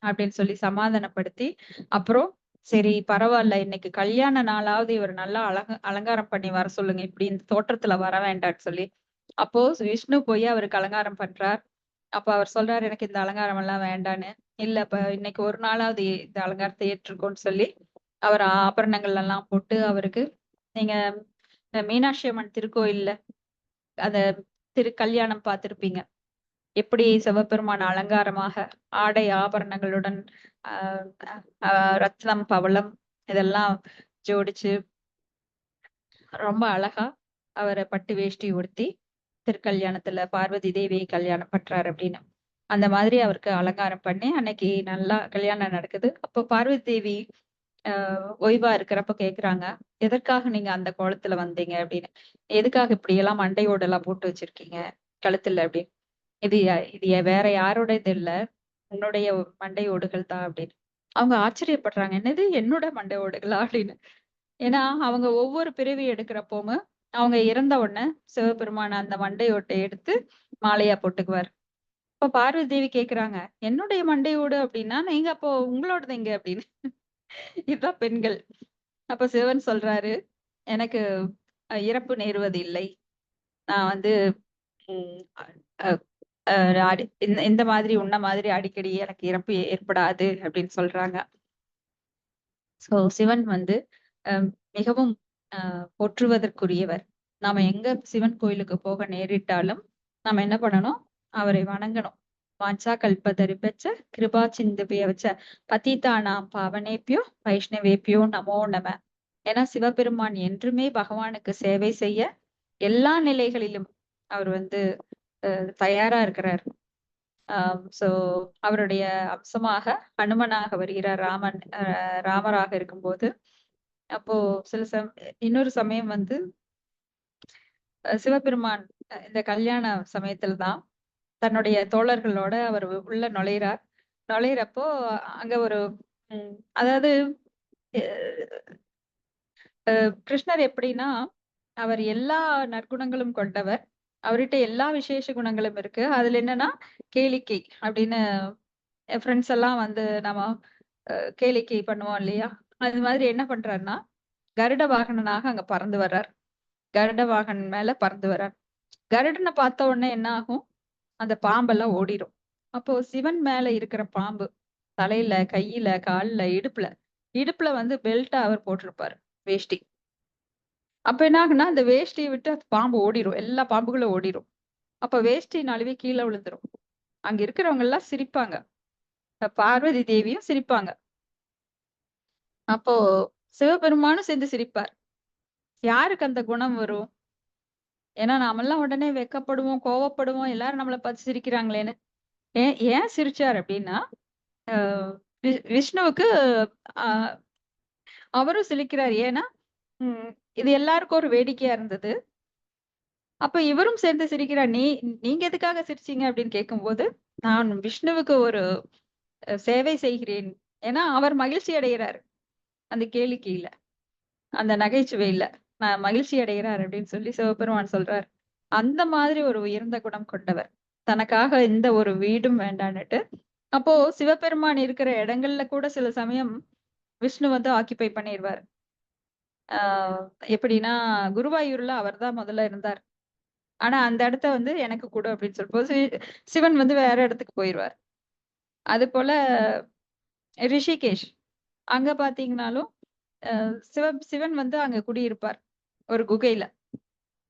அப்படின்னு சொல்லி சமாதானப்படுத்தி, அப்புறம் சரி பரவால்ல, இன்னைக்கு கல்யாண நாளாவது இவர் நல்லா அலங்காரம் பண்ணி வர சொல்லுங்க. இப்படி இந்த தோற்றத்துல வர வேண்டாம்னு சொல்லி. அப்போ விஷ்ணு போய் அவருக்கு அலங்காரம் பண்றார். அப்ப அவர் சொல்றாரு, எனக்கு இந்த அலங்காரம் எல்லாம் வேண்டான்னு. இல்ல இப்ப இன்னைக்கு ஒரு நாளாவது இந்த அலங்காரத்தை ஏற்றுக்கோன்னு சொல்லி, அவர் ஆபரணங்கள் எல்லாம் போட்டு அவருக்கு, நீங்க மீனாட்சி அம்மன் திருக்கோயில்ல அத கல்யாணம் பார்த்திருப்பீங்க. எப்படி சிவபெருமான் அலங்காரமாக ஆடை ஆபரணங்களுடன் அ அ ரத்னம், பவளம் இதெல்லாம் ஜோடிச்சு ரொம்ப அழகா அவர பட்டு வேஷ்டி உடுத்தி திருக்கல்யாணத்துல பார்வதி தேவியை கல்யாணம் பண்றாரு அப்படின்னு. அந்த மாதிரி அவருக்கு அலங்காரம் பண்ணி அன்னைக்கு நல்லா கல்யாணம் நடக்குது. அப்போ பார்வதி தேவி ஓய்வா இருக்கிறப்ப கேக்குறாங்க, எதற்காக நீங்க அந்த கோலத்துல வந்தீங்க அப்படின்னு. எதுக்காக இப்படி எல்லாம் மண்டையோடெல்லாம் போட்டு வச்சிருக்கீங்க கழுத்துல அப்படின்னு. இது வேற யாரோடது இல்ல. உன்னுடைய மண்டை ஓடுகள் தான் அப்படின்னு. அவங்க ஆச்சரியப்படுறாங்க. என்னது என்னோட மண்டை ஓடுகளா? அப்படின்னு. ஏன்னா அவங்க ஒவ்வொரு பிறவி எடுக்கிறப்பவும் அவங்க இறந்த உடனே சிவபெருமான் அந்த மண்டை ஓட்டை எடுத்து மாலையா போட்டுக்குவார். அப்ப பார்வதி தேவி கேக்குறாங்க, என்னுடைய மண்டை ஓடு அப்படின்னா, நீங்க அப்போ உங்களோடது எங்க அப்படின்னு. இதுதான் பெண்கள். அப்ப சிவன் சொல்றாரு, எனக்கு இறப்பு நேருவது இல்லை. நான் வந்து ம் அ அ இந்த மாதிரி உன்ன மாதிரி அடிக்கடி எனக்கு இறப்பு ஏற்படாது அப்படின்னு சொல்றாங்க. சோ சிவன் வந்து அ மிகவும் போற்றுவதற்குரியவர். நாம எங்க சிவன் கோயிலுக்கு போக நேரிட்டாலும், நாம என்ன பண்ணணும்? அவரை வணங்கணும். வாஞ்சா கல்பதரிபச்ச கிருபா சிந்துபியவச்ச பதிதானாம் பாவனேப்யோ வைஷ்ணவேப்யோ நமோ நம. ஏன்னா சிவபெருமான் என்றுமே பகவானுக்கு சேவை செய்ய எல்லா நிலைகளிலும் அவர் வந்து தயாரா இருக்கிறார். சோ அவருடைய அம்சமாக ஹனுமனாக வருகிறார் ராமராக இருக்கும்போது. அப்போ இன்னொரு சமயம் வந்து சிவபெருமான் இந்த கல்யாண சமயத்துல தான் தன்னுடைய தோழர்களோட அவர் உள்ள நுழையிறார். நுழையிறப்போ அங்க ஒரு அதாவது கிருஷ்ணர் எப்படின்னா, அவர் எல்லா நற்குணங்களும் கொண்டவர். அவர்கிட்ட எல்லா விசேஷ குணங்களும் இருக்கு. அதுல என்னன்னா, கேளிக்கை அப்படின்னு ஃப்ரெண்ட்ஸ் எல்லாம் வந்து நம்ம கேளிக்கை பண்ணுவோம் இல்லையா? அது மாதிரி என்ன பண்றாருன்னா, கருட வாகனனாக அங்க பறந்து வர்றார். கருட வாகனம் மேல பறந்து வர்றார். கருடன பார்த்த உடனே என்ன ஆகும்? அந்த பாம்பெல்லாம் ஓடிரும். அப்போ சிவன் மேல இருக்கிற பாம்பு, தலையில, கையில, கால்ல, இடுப்புல இடுப்புல வந்து பெல்ட்டா அவர் போட்டிருப்பாரு. வேஷ்டி. அப்ப என்ன ஆகும்னா, அந்த வேஷ்டிய விட்டு அந்த பாம்பு ஓடிரும். எல்லா பாம்புகளும் ஓடிரும். அப்ப வேஷ்டி நழுவி கீழ விழுந்துரும். அங்க இருக்கிறவங்க எல்லாம் சிரிப்பாங்க. பார்வதி தேவியும் சிரிப்பாங்க. அப்போ சிவபெருமானும் சேர்ந்து சிரிப்பார். யாருக்கு அந்த குணம் வரும்? ஏன்னா நாமெல்லாம் உடனே வெட்கப்படுவோம், கோவப்படுவோம். எல்லாரும் நம்மள பார்த்து சிரிக்கிறாங்களேன்னு. ஏன் ஏன் சிரிச்சார் அப்டின்னா, அ விஷ்ணுவுக்கு அ அவரும் சிரிக்கிறார். ஏன்னா, ம் இது எல்லாருக்கும் ஒரு வேடிக்கையா இருந்தது. அப்ப இவரும் சேர்ந்து சிரிக்கிறார். நீங்க எதுக்காக சிரிச்சீங்க அப்படின்னு கேட்கும்போது, நான் விஷ்ணுவுக்கு ஒரு சேவை செய்கிறேன். ஏன்னா அவர் மகிழ்ச்சி அடைகிறார். அந்த கேளிக்கையில, அந்த நகைச்சுவையில. நான் மகிழ்ச்சி அடைகிறார் அப்படின்னு சொல்லி சிவபெருமான் சொல்றார். அந்த மாதிரி ஒரு உயர்ந்த குணம் கொண்டவர். தனக்காக எந்த ஒரு வீடும் வேண்டான்னுட்டு. அப்போ சிவபெருமான் இருக்கிற இடங்கள்ல கூட சில சமயம் விஷ்ணு வந்து ஆக்கிபை பண்ணிருவாரு. எப்படின்னா குருவாயூர்ல அவர்தான் முதல்ல இருந்தார். ஆனா அந்த இடத்த வந்து எனக்கு குடு அப்படின்னு சொல்லும்போது சிவன் வந்து வேற இடத்துக்கு போயிருவார். அதுபோல ரிஷிகேஷ் அங்க பாத்தீங்கன்னாலும் சிவன் வந்து அங்க குடியிருப்பார் ஒரு குகையில.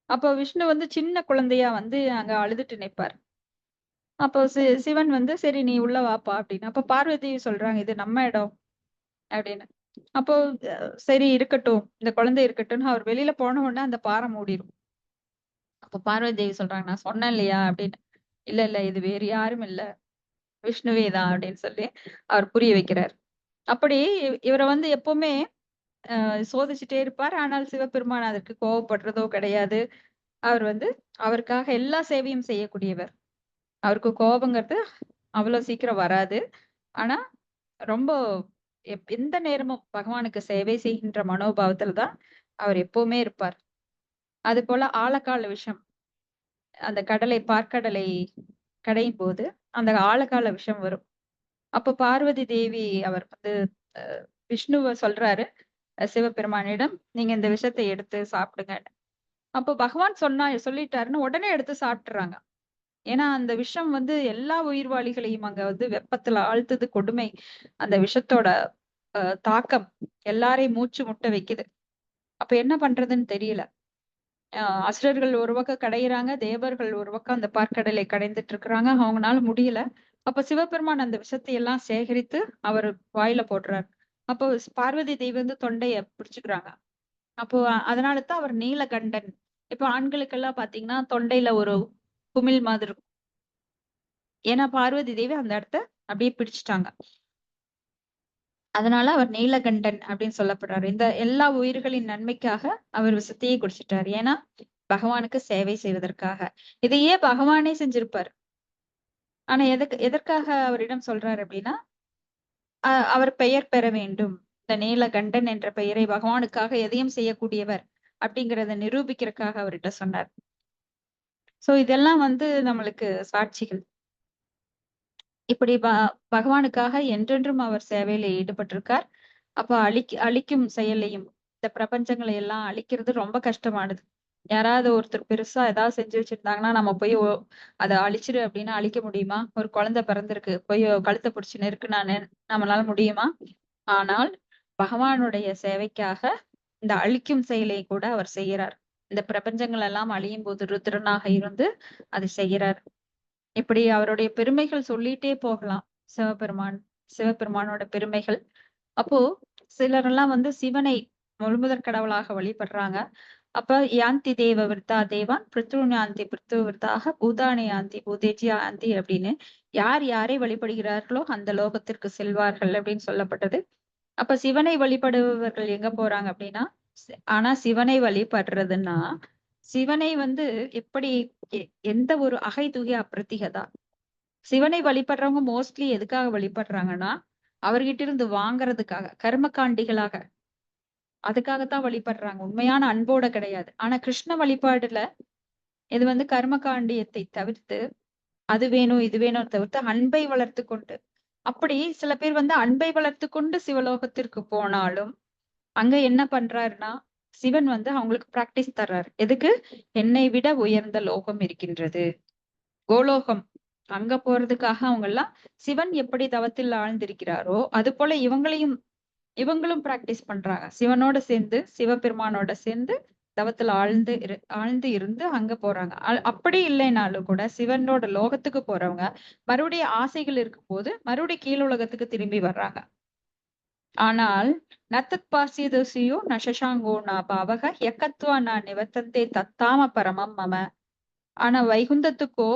அப்போ விஷ்ணு வந்து சின்ன குழந்தையா வந்து அங்க அழுதுட்டு நிப்பார். அப்போ சிவன் வந்து சரி நீ உள்ள வாப்பா அப்படின்னு. அப்ப பார்வதி சொல்றாங்க இது நம்ம இடம் அப்படின்னு. அப்போ சரி இருக்கட்டும் இந்த குழந்தை இருக்கட்டும்னு அவர் வெளியில போன உடனே அந்த பாறை மூடிடும். அப்ப பார்வதி தேவி சொல்றாங்க நான் சொன்னேன் இல்லையா அப்படின்னு. இல்ல இல்ல இது வேறு யாரும் இல்ல விஷ்ணுவே தான் அப்படின்னு சொல்லி அவர் புரிய வைக்கிறார். அப்படி இவரை வந்து எப்பவுமே சோதிச்சுட்டே இருப்பார். ஆனால் சிவபெருமான் அதற்கு கோவப்படுறதோ கிடையாது. அவர் வந்து அவருக்காக எல்லா சேவையும் செய்யக்கூடியவர். அவருக்கு கோபங்கிறது அவ்வளவு சீக்கிரம் வராது. ஆனா ரொம்ப எந்த நேரமும் பகவானுக்கு சேவை செய்கின்ற மனோபாவத்துல தான் அவர் எப்பவுமே இருப்பார். அது போல ஆழகால விஷம் அந்த பார்க்கடலை கடையும் போது அந்த ஆழகால விஷம் வரும். அப்ப பார்வதி தேவி அவர் வந்து விஷ்ணுவ சொல்றாரு சிவபெருமானிடம் நீங்க இந்த விஷத்தை எடுத்து சாப்பிடுங்க. அப்போ பகவான் சொல்லிட்டாருன்னு உடனே எடுத்து சாப்பிட்டுறாங்க. ஏன்னா அந்த விஷம் வந்து எல்லா உயிர்வாளிகளையும் அங்க வந்து வெப்பத்துல ஆழ்த்துது கொடுமை. அந்த விஷத்தோட தாக்கம் எல்லாரையும் மூச்சு முட்ட வைக்குது. அப்ப என்ன பண்றதுன்னு தெரியல. அசுரர்கள் ஒரு பக்கம் கடையிறாங்க, தேவர்கள் ஒரு பக்கம் அந்த பார்க்கடலை கடைந்துட்டு இருக்கிறாங்க. அவங்கனால முடியல. அப்ப சிவபெருமான் அந்த விஷத்தை எல்லாம் சேகரித்து அவர் வாயில போடுறார். அப்போ பார்வதி தேவி வந்து தொண்டைய பிடிச்சுக்கிறாங்க. அப்போ அதனால தான் அவர் நீலகண்டன். இப்போ ஆண்களுக்கெல்லாம் பாத்தீங்கன்னா தொண்டையில ஒரு குமிழ் மாதிரி இருக்கும். ஏன்னா பார்வதி தேவி அந்த இடத்த அப்படியே பிடிச்சிட்டாங்க. அதனால அவர் நீலகண்டன் அப்படின்னு சொல்லப்படுறாரு. இந்த எல்லா உயிர்களின் நன்மைக்காக அவர் விஷத்தையே குடிச்சிட்டாரு. ஏன்னா பகவானுக்கு சேவை செய்வதற்காக. இதையே பகவானே செஞ்சிருப்பார். ஆனா எதற்காக அவரிடம் சொல்றாரு அப்படின்னா அவர் பெயர் பெற வேண்டும். இந்த நீலகண்டன் என்ற பெயரை பகவானுக்காக எதையும் செய்யக்கூடியவர் அப்படிங்கறத நிரூபிக்கிறதுக்காக அவர்கிட்ட சொன்னார். சோ இதெல்லாம் வந்து நம்மளுக்கு சாட்சிகள். இப்படி பகவானுக்காக என்றென்றும் அவர் சேவையில ஈடுபட்டிருக்கார். அப்ப அழிக்கும் செயலையும் இந்த பிரபஞ்சங்களை எல்லாம் அழிக்கிறது ரொம்ப கஷ்டமானது. யாராவது ஒருத்தர் பெருசா ஏதாவது செஞ்சு வச்சிருந்தாங்கன்னா நம்ம போய் அதை அழிச்சிரு அப்படின்னா அழிக்க முடியுமா? ஒரு குழந்தை பிறந்திருக்கு போய் கழுத்தை பிடிச்சு நெருக்குனானு நம்மளால முடியுமா? ஆனால் பகவானுடைய சேவைக்காக இந்த அழிக்கும் செயலை கூட அவர் செய்கிறார். இந்த பிரபஞ்சங்கள் எல்லாம் அழியும் போது ருத்ரனாக இருந்து அதை செய்கிறார். இப்படி அவருடைய பெருமைகள் சொல்லிட்டே போகலாம். சிவபெருமானோட பெருமைகள். அப்போ சிலரெல்லாம் வந்து சிவனை முழுமுதற் கடவுளாக வழிபடுறாங்க. அப்ப யாந்தி தேவ விருத்தா தேவான் பிருத்ருஞாந்தி பிருத்து விருத்தாக பூதானி யாந்தி பூதேஜி யாந்தி அப்படின்னு யார் யாரை வழிபடுகிறார்களோ அந்த லோகத்திற்கு செல்வார்கள் அப்படின்னு சொல்லப்பட்டது. அப்ப சிவனை வழிபடுபவர்கள் எங்க போறாங்க அப்படின்னா ஆனா சிவனை வழிபடுறதுன்னா சிவனை வந்து எப்படி எந்த ஒரு அகைதுகை அப்பிரத்திகதா சிவனை வழிபடுறவங்க மோஸ்ட்லி எதுக்காக வழிபடுறாங்கன்னா அவர்கிட்ட இருந்து வாங்குறதுக்காக கர்மகாண்டிகளாக அதுக்காகத்தான் வழிபடுறாங்க. உண்மையான அன்போட கிடையாது. ஆனா கிருஷ்ண வழிபாடுல இது வந்து கர்மகாண்டியத்தை தவிர்த்து அது வேணும் இது வேணும் தவிர்த்து அன்பை வளர்த்து கொண்டு அப்படி சில பேர் வந்து அன்பை வளர்த்து கொண்டு சிவலோகத்திற்கு போனாலும் அங்க என்ன பண்றாருன்னா சிவன் வந்து அவங்களுக்கு பிராக்டிஸ் தர்றாரு. எதுக்கு? என்னை விட உயர்ந்த லோகம் இருக்கின்றது கோலோகம். அங்க போறதுக்காக அவங்க எல்லாம் சிவன் எப்படி தவத்தில் ஆழ்ந்திருக்கிறாரோ அது போல இவங்களும் பிராக்டிஸ் பண்றாங்க. சிவனோட சேர்ந்து சிவபெருமானோட சேர்ந்து தவத்துல ஆழ்ந்து இருந்து அங்க போறாங்க. அப்படி இல்லைனாலும் கூட சிவனோட லோகத்துக்கு போறவங்க மறுபடியும் ஆசைகள் இருக்கும் போது மறுபடியும் கீழ் உலகத்துக்கு திரும்பி வர்றாங்க. ஆனால் நத்தத் பாசியதோசியோ நசசாங்கோ நா பாவக எக்கத்வா நான் நிவர்த்தந்தே தத்தாம பரமம் மம. ஆனா வைகுந்தத்துக்கோ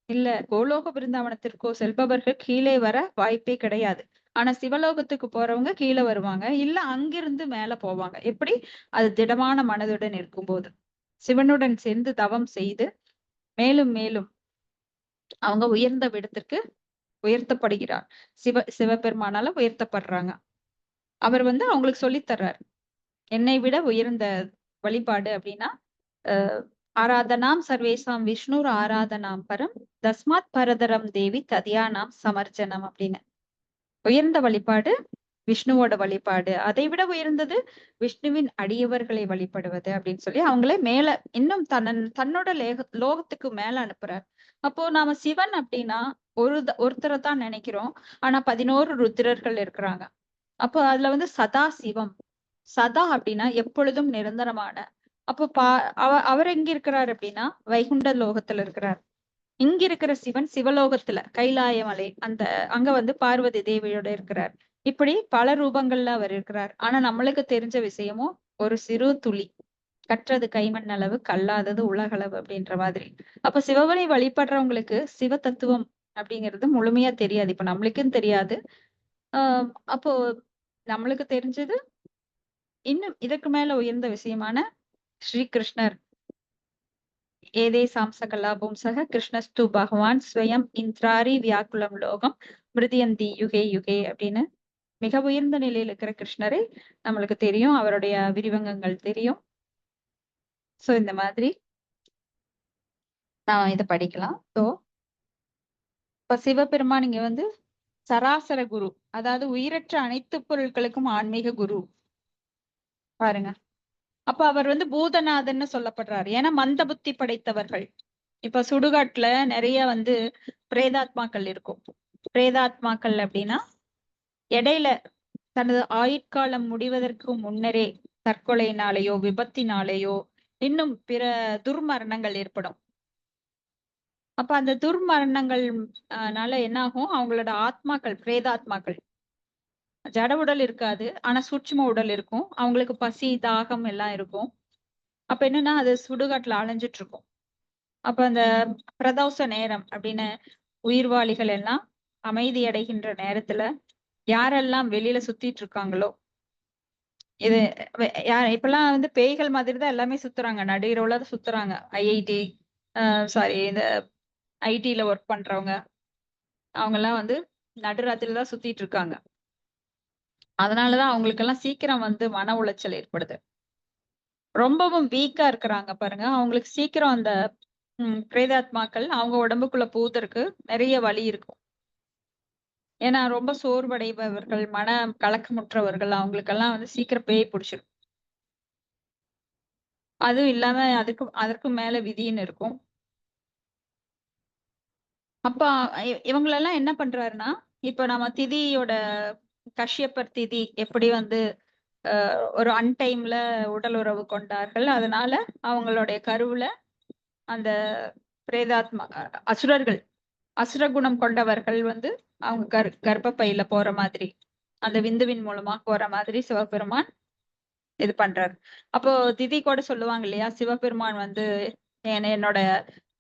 இல்ல கோலோக பிருந்தாவனத்திற்கோ செல்பவர்கள் கீழே வர வாய்ப்பே கிடையாது. ஆனா சிவலோகத்துக்கு போறவங்க கீழே வருவாங்க. இல்ல அங்கிருந்து மேல போவாங்க. எப்படி? அது திடமான மனதுடன் இருக்கும்போது சிவனுடன் சேர்ந்து தவம் செய்து மேலும் மேலும் அவங்க உயர்ந்த விடத்திற்கு உயர்த்தப்படுகிறார். சிவபெருமானால உயர்த்தப்படுறாங்க. அவர் வந்து அவங்களுக்கு சொல்லித் தர்றார். என்னை விட உயர்ந்த வழிபாடு அப்படின்னா ஆராதனாம் சர்வேசாம் விஷ்ணுர் ஆராதனாம் பரம் தஸ்மாத் பரதரம் தேவி ததியானாம் சமர்ஜனம் அப்படின்னு உயர்ந்த வழிபாடு விஷ்ணுவோட வழிபாடு. அதை விட உயர்ந்தது விஷ்ணுவின் அடியவர்களை வழிபடுவது அப்படின்னு சொல்லி அவங்களே மேல இன்னும் தன்னோட லோகத்துக்கு மேல அனுப்புறார். அப்போ நாம சிவன் அப்படின்னா ஒருத்தரை தான் நினைக்கிறோம். ஆனா 11 ருத்திரர்கள் இருக்கிறாங்க. அப்போ அதுல வந்து சதா சிவம், சதா அப்படின்னா எப்பொழுதும் நிரந்தரமான. அப்போ அவர் எங்க இருக்கிறார் அப்படின்னா வைகுண்ட லோகத்துல இருக்கிறார். இங்க இருக்கிற சிவன் சிவலோகத்துல கைலாய மலை அங்க வந்து பார்வதி தேவியோட இருக்கிறார். இப்படி பல ரூபங்கள்ல அவர் இருக்கிறார். ஆனா நம்மளுக்கு தெரிஞ்ச விஷயமும் ஒரு சிறு துளி. கற்றது கைமண் அளவு, கல்லாதது உலகளவு அப்படின்ற மாதிரி. அப்ப சிவனை வழிபடுறவங்களுக்கு சிவ தத்துவம் அப்படிங்கிறது முழுமையா தெரியாது. இப்ப நம்மளுக்கும் தெரியாது. அப்போ நம்மளுக்கு தெரிஞ்சது இன்னும் இதற்கு மேல உயர்ந்த விஷயமான ஸ்ரீகிருஷ்ணர். ஏதே சாம்சகலா பும்சக கிருஷ்ணஸ்து பகவான் ஸ்வயம் இந்திராரி வியாக்குலம் லோகம் மிருதியந்தி யுகே யுகே அப்படின்னு மிக உயர்ந்த நிலையில் இருக்கிற கிருஷ்ணரை நம்மளுக்கு தெரியும். அவருடைய விரிவங்கங்கள் தெரியும். சோ இந்த மாதிரி நான் இதை படிக்கலாம். சோ இப்ப சிவபெருமான் இங்க வந்து சராசர குரு, அதாவது உயிரற்ற அனைத்து பொருட்களுக்கும் ஆன்மீக குரு பாருங்க. அப்ப அவர் வந்து பூதநாதன்னு சொல்லப்படுறாரு. ஏன்னா மந்த புத்தி படைத்தவர்கள். இப்ப சுடுகாட்டுல நிறைய வந்து பிரேதாத்மாக்கள் இருக்கும். பிரேதாத்மாக்கள் அப்படின்னா இடையில தனது ஆயுட்காலம் முடிவதற்கு முன்னரே தற்கொலையினாலேயோ விபத்தினாலேயோ இன்னும் பிற துர்மரணங்கள் ஏற்படும். அப்ப அந்த துர்மரணங்கள்னால என்ன ஆகும், அவங்களோட ஆத்மாக்கள் பிரேதாத்மாக்கள் ஜட உடல் இருக்காது, ஆனா சூட்சும உடல் இருக்கும். அவங்களுக்கு பசி தாகம் எல்லாம் இருக்கும். அப்ப என்னன்னா அது சுடுகாட்டுல அலைஞ்சிட்டு இருக்கும். அப்ப அந்த பிரதோஷ நேரம் அப்படின்னு உயிர்வாளிகள் எல்லாம் அமைதி அடைகின்ற நேரத்துல யாரெல்லாம் வெளியில சுத்திட்டு இருக்காங்களோ, இது இப்பெல்லாம் வந்து பேய்கள் மாதிரி தான் எல்லாமே சுத்துறாங்க. நடுஇரவுல சுத்துறாங்க. ஐஐடி சாரி இந்த ஐடில ஒர்க் பண்றவங்க அவங்க எல்லாம் வந்து நடுராத்திரில தான் சுத்திட்டு இருக்காங்க. அதனாலதான் அவங்களுக்கு எல்லாம் சீக்கிரம் வந்து மன உளைச்சல் ஏற்படுது. ரொம்பவும் வீக்கா இருக்கிறாங்க பாருங்க, அவங்களுக்கு சீக்கிரம் அந்த பிரேதாத்மாக்கள் அவங்க உடம்புக்குள்ள பூதருக்கு நிறைய வலி இருக்கும். ஏன்னா ரொம்ப சோர்வடைபவர்கள், மன கலக்கமுற்றவர்கள் அவங்களுக்கெல்லாம் வந்து சீக்கிரம் பேய் பிடிச்சிடும். அதுவும் இல்லாம அதற்கு மேல விதின்னு இருக்கும். அப்ப இவங்களெல்லாம் என்ன பண்றாருன்னா, இப்ப நம்ம திதியோட கஷ்யப்பர் திதி எப்படி வந்து ஒரு அன்டைம்ல உடல் உறவு கொண்டார்கள். அதனால அவங்களுடைய கருவுல அந்த பிரேதாத்மா அசுரர்கள், அசுர குணம் கொண்டவர்கள் வந்து அவங்க கர்ப்பப்பையில போற மாதிரி, அந்த விந்துவின் மூலமா போற மாதிரி சிவபெருமான் இது பண்றாரு. அப்போ திதி கூட சொல்லுவாங்க இல்லையா, சிவபெருமான் வந்து என்னோட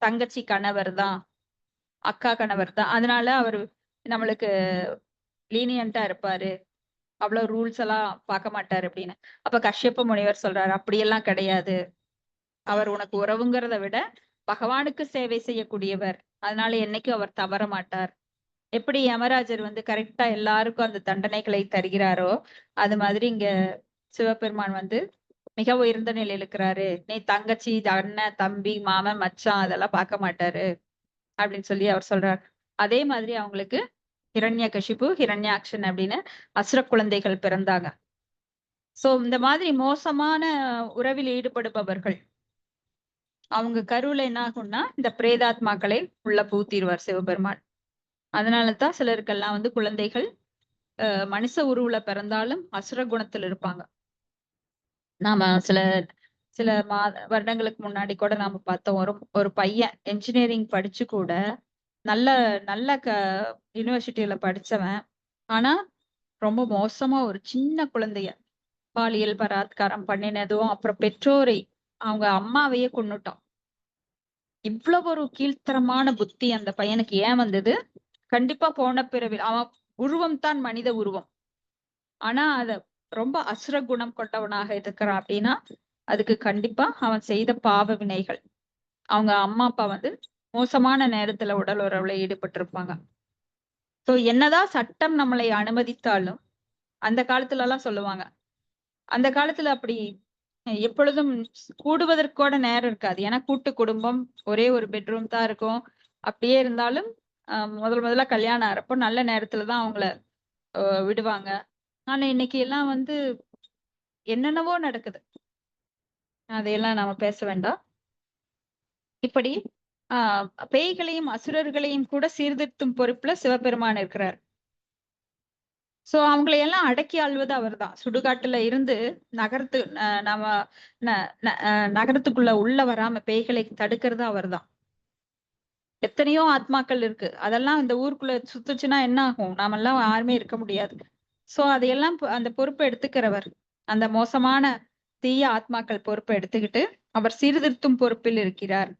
தங்கச்சி கணவர் தான், அக்கா கணவர் தான், அதனால அவரு நம்மளுக்கு லீனியண்டா இருப்பாரு, அவ்வளவு ரூல்ஸ் எல்லாம் பார்க்க மாட்டாரு அப்படின்னு. அப்ப கஷ்யப்ப முனிவர் சொல்றாரு, அப்படியெல்லாம் கிடையாது, அவர் உனக்கு உறவுங்கிறத விட பகவானுக்கு சேவை செய்யக்கூடியவர், அதனால என்னைக்கும் அவர் தவற மாட்டார். எப்படி யமராஜர் வந்து கரெக்டா எல்லாருக்கும் அந்த தண்டனைகளை தருகிறாரோ, அது மாதிரி இங்க சிவபெருமான் வந்து மிக உயர்ந்த நிலையில இருக்கிறாரு. நீ தங்கச்சி, அண்ணன், தம்பி, மாமன், மச்சான் அதெல்லாம் பார்க்க மாட்டாரு அப்படின்னு சொல்லி அவர் சொல்றார். அதே மாதிரி அவங்களுக்கு ஹிரண்யகசிபு, ஹிரண்யாக்ஷன் அப்படின்னு அசுர குழந்தைகள் பிறந்தாங்க. சோ இந்த மாதிரி மோசமான உறவில் ஈடுபடுபவர்கள் அவங்க கருவுல என்ன ஆகும்னா இந்த பிரேதாத்மாக்களை உள்ள பூத்திடுவார் சிவபெருமான். அதனாலதான் சிலருக்கெல்லாம் வந்து குழந்தைகள் மனுஷ உருவுல பிறந்தாலும் அசுர குணத்துல இருப்பாங்க. நாம சில சில வருடங்களுக்கு முன்னாடி கூட நாம பார்த்தோம், ஒரு பையன் என்ஜினியரிங் படிச்சு கூட நல்ல நல்ல யூனிவர்சிட்டியில படிச்சவன், ஆனா ரொம்ப மோசமா ஒரு சின்ன குழந்தைய பாலியல் பலாத்காரம் பண்ணினதும், அப்புறம் பெற்றோரை அவங்க அம்மாவையே கொன்னுட்டான். இவ்வளவு ஒரு கீழ்த்தரமான புத்தி அந்த பையனுக்கு ஏன் வந்தது? கண்டிப்பா போன பிறவில் அவன் உருவம் தான் மனித உருவம், ஆனா அத ரொம்ப அசுர குணம் கொண்டவனாக இருக்கிறான் அப்படின்னா அதுக்கு கண்டிப்பா அவன் செய்த பாவ வினைகள். அவங்க அம்மா அப்பா வந்து மோசமான நேரத்துல உடல் உறவுல ஈடுபட்டு இருப்பாங்க. சோ என்னதான் சட்டம் நம்மளை அனுமதித்தாலும் அந்த காலத்துல எல்லாம் சொல்லுவாங்க, அந்த காலத்துல அப்படி எப்பொழுதும் கூடுவதற்கோட நேரம் இருக்காது. ஏன்னா கூட்டு குடும்பம், ஒரே ஒரு பெட்ரூம் தான் இருக்கும். அப்படியே இருந்தாலும் முதல்ல கல்யாணம் ஆறப்போ நல்ல நேரத்துலதான் அவங்கள விடுவாங்க. ஆனா இன்னைக்கு எல்லாம் வந்து என்னென்னவோ நடக்குது. அதையெல்லாம் நாம பேச வேண்டாம். இப்படி பேய்களையும் அசுரர்களையும் கூட சீர்திருத்தும் பொறுப்புல சிவபெருமான் இருக்கிறார். சோ அவங்களை எல்லாம் அடக்கி ஆள்வது அவர்தான். சுடுகாட்டுல இருந்து நகரத்து நம்ம நகரத்துக்குள்ள உள்ள வராம பேய்களை தடுக்கிறது அவர்தான். எத்தனையோ ஆத்மாக்கள் இருக்கு. அதெல்லாம் இந்த ஊருக்குள்ள சுத்துச்சுன்னா என்ன ஆகும்? நாமெல்லாம் யாருமே இருக்க முடியாது. சோ அதையெல்லாம் அந்த பொறுப்பை எடுத்துக்கிறவர். அந்த மோசமான தீய ஆத்மாக்கள் பொறுப்பை எடுத்துக்கிட்டு அவர் சீர்திருத்தும் பொறுப்பில் இருக்கிறார்.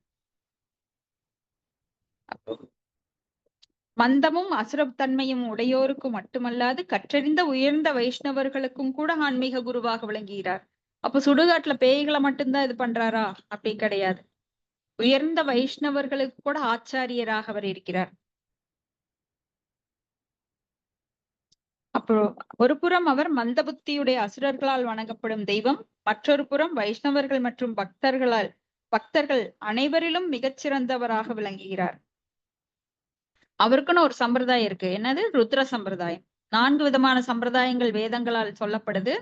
மந்தமும் அசுரத்தன்மையும் உடையோருக்கு மட்டுமல்லாது கற்றறிந்த உயர்ந்த வைஷ்ணவர்களுக்கும் கூட ஆன்மீக குருவாக விளங்குகிறார். அப்ப சுடுகாட்டுல பேய்களை மட்டும்தான் இது பண்றாரா? அப்படி கிடையாது. உயர்ந்த வைஷ்ணவர்களுக்கு கூட ஆச்சாரியராக அவர் இருக்கிறார். அப்போ ஒரு புறம் அவர் மந்த புத்தியுடைய அசுரர்களால் வணங்கப்படும் தெய்வம், மற்றொரு புறம் வைஷ்ணவர்கள் மற்றும் பக்தர்கள் அனைவரிலும் மிகச்சிறந்தவராக விளங்குகிறார். அவருக்குன்னு ஒரு சம்பிரதாயம் இருக்கு. என்னது? ருத்ர சம்பிரதாயம். 4 விதமான சம்பிரதாயங்கள் வேதங்களால் சொல்லப்படுது.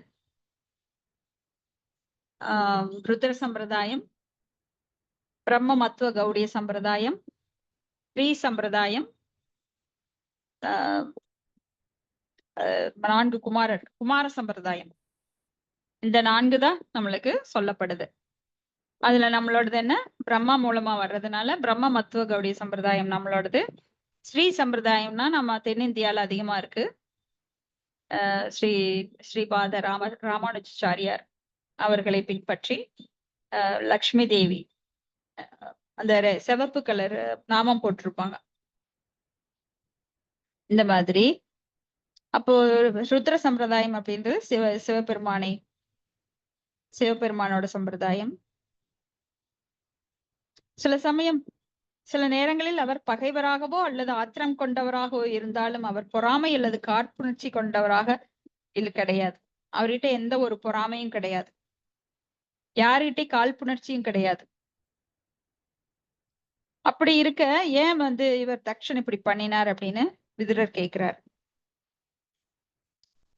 ருத்ர சம்பிரதாயம், பிரம்ம மத்துவ கௌடிய சம்பிரதாயம், ஸ்ரீ சம்பிரதாயம், 4 குமார சம்பிரதாயம். இந்த 4 தான் நம்மளுக்கு சொல்லப்படுது. அதுல நம்மளோடது என்ன? பிரம்மா மூலமா வர்றதுனால பிரம்ம மத்துவ கௌடிய சம்பிரதாயம் நம்மளோடது. ஸ்ரீ சம்பிரதாயம்னா நம்ம தென்னிந்தியால அதிகமா இருக்கு. ஸ்ரீபாத ராமானுஜாச்சாரியார் அவர்களை பின்பற்றி லக்ஷ்மி தேவி அந்த சிவப்பு கலர் நாமம் போட்டிருப்பாங்க. இந்த மாதிரி அப்போ ருத்ர சம்பிரதாயம் அப்படின்றது சிவபெருமானோட சம்பிரதாயம். சில நேரங்களில் அவர் பகைவராகவோ அல்லது ஆத்திரம் கொண்டவராகவோ இருந்தாலும் அவர் பொறாமை அல்லது காழ்ப்புணர்ச்சி கொண்டவராக கிடையாது. அவர்கிட்ட எந்த ஒரு பொறாமையும் கிடையாது. யார்கிட்ட காழ்ப்புணர்ச்சியும் கிடையாது. அப்படி இருக்க ஏன் இவர் தக்ஷன் இப்படி பண்ணினார் அப்படின்னு விதுரர் கேட்கிறார்.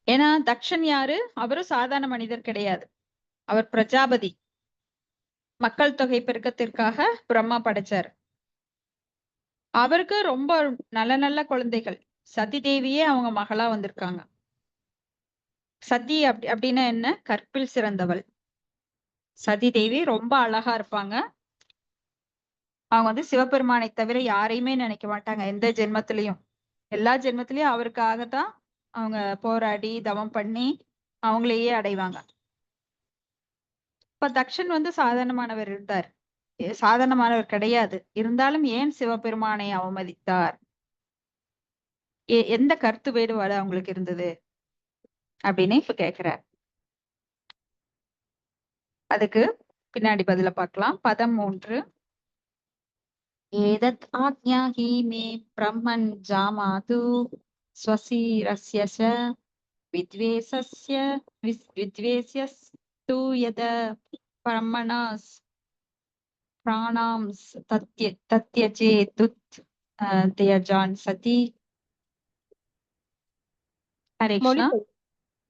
ஏன்னா தக்ஷன் யாரு? அவரும் சாதாரண மனிதர் கிடையாது. அவர் பிரஜாபதி. மக்கள் தொகை பெருக்கத்திற்காக பிரம்மா படைச்சார். அவருக்கு ரொம்ப நல்ல நல்ல குழந்தைகள். சதி தேவியே அவங்க மகளா வந்திருக்காங்க. சதி அப்படின்னா என்ன? கற்பில் சிறந்தவள். சதி தேவி ரொம்ப அழகா இருப்பாங்க. அவங்க சிவபெருமானை தவிர யாரையுமே நினைக்க மாட்டாங்க எந்த ஜென்மத்திலையும். எல்லா ஜென்மத்திலயும் அவருக்காகத்தான் அவங்க போராடி தவம் பண்ணி அவங்களையே அடைவாங்க. இப்ப தக்ஷன் சாதாரணமானவர் இருந்தார். சாதாரணமானவர் கிடையாது. இருந்தாலும் ஏன் சிவபெருமானை அவமதித்தார்? எந்த கருத்து வேறுபாடு அவங்களுக்கு இருந்தது அப்படின்னு இப்ப கேக்குறார். அதுக்கு பின்னாடி பதில பார்க்கலாம். பதம் 3. ஏதத் ஆக்ஞாஹி மே பிரம்மன் ஜாமாது ஸ்வசீரஸ்ய வித்வேஸ்ய யத பிரம்மணாஸ் பிராணாம் தத்யஜேதுத் தியஜான் சதி. ஹரே கிருஷ்ணா.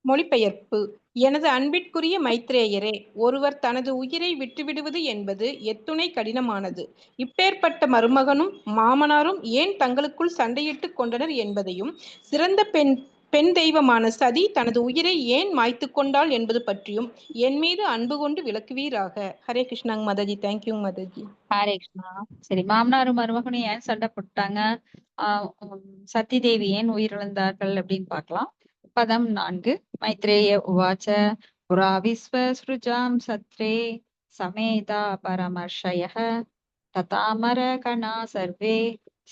மொழிபெயர்ப்பு. எனது அன்பிற்குரிய மைத்ரேயரே, ஒருவர் தனது உயிரை விட்டுவிடுவது என்பது எத்துணை கடினமானது. இப்பேற்பட்ட மருமகனும் மாமனாரும் ஏன் தங்களுக்குள் சண்டையிட்டுக் கொண்டனர் என்பதையும், சிறந்த பெண் தெய்வமான சதி தனது உயிரை ஏன் மாய்த்து கொண்டாள் என்பது பற்றியும் என் மீது அன்பு கொண்டு விளக்குவீராக. ஹரே கிருஷ்ணாங்க மாதாஜி. தேங்க்யூ மாதாஜி. ஹரே கிருஷ்ணா. சரி, மாமனாரும் மருமகனும் ஏன் சண்டை போட்டாங்க? சதி தேவி ஏன் உயிரிழந்தார்கள் அப்படின்னு பார்க்கலாம். பதம் 4. மைத்ரேய உவாச்ச புரா விஸ்வஸ்ருஜாம் சத்ரே சமேதா பரமர்ஷயः ததாமர கணா சர்வே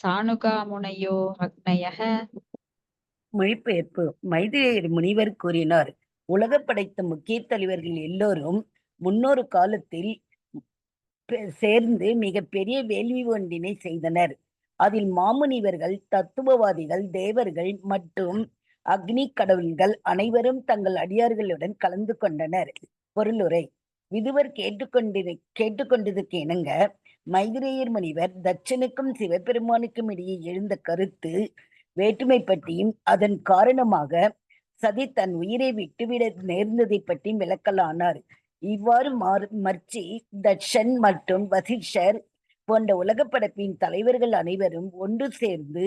சாணுகா முனையோ அக்னயः. மொழிபெயர்ப்பு. மைத்ரேயர் முனிவர் கூறினார், உலக படைத்த முக்கிய தலைவர்கள் எல்லோரும் முன்னொரு காலத்தில் சேர்ந்து மிக பெரிய வேள்வி ஒன்றினை செய்தனர். அதில் மாமுனிவர்கள், தத்துவவாதிகள், தேவர்கள் மற்றும் அக்னி கடவுள்கள் அனைவரும் தங்கள் அடியார்களுடன் கலந்து கொண்டனர். பொருளுரை. விதுவர் கேட்டுக்கொண்டதுக்கு இணங்க மைத்ரேயர் முனிவர் தட்சனுக்கும் சிவபெருமானுக்கும் இடையே எழுந்த கருத்து வேற்றுமை பற்றியும் அதன் காரணமாக சதி தன் உயிரை விட்டுவிட நேர்ந்ததை பற்றி விளக்கலானார். இவ்வாறு மர்ச்சி, தட்சன் மற்றும் வசிஷ்டர் போன்ற உலகப் படைப்பின் தலைவர்கள் அனைவரும் ஒன்று சேர்ந்து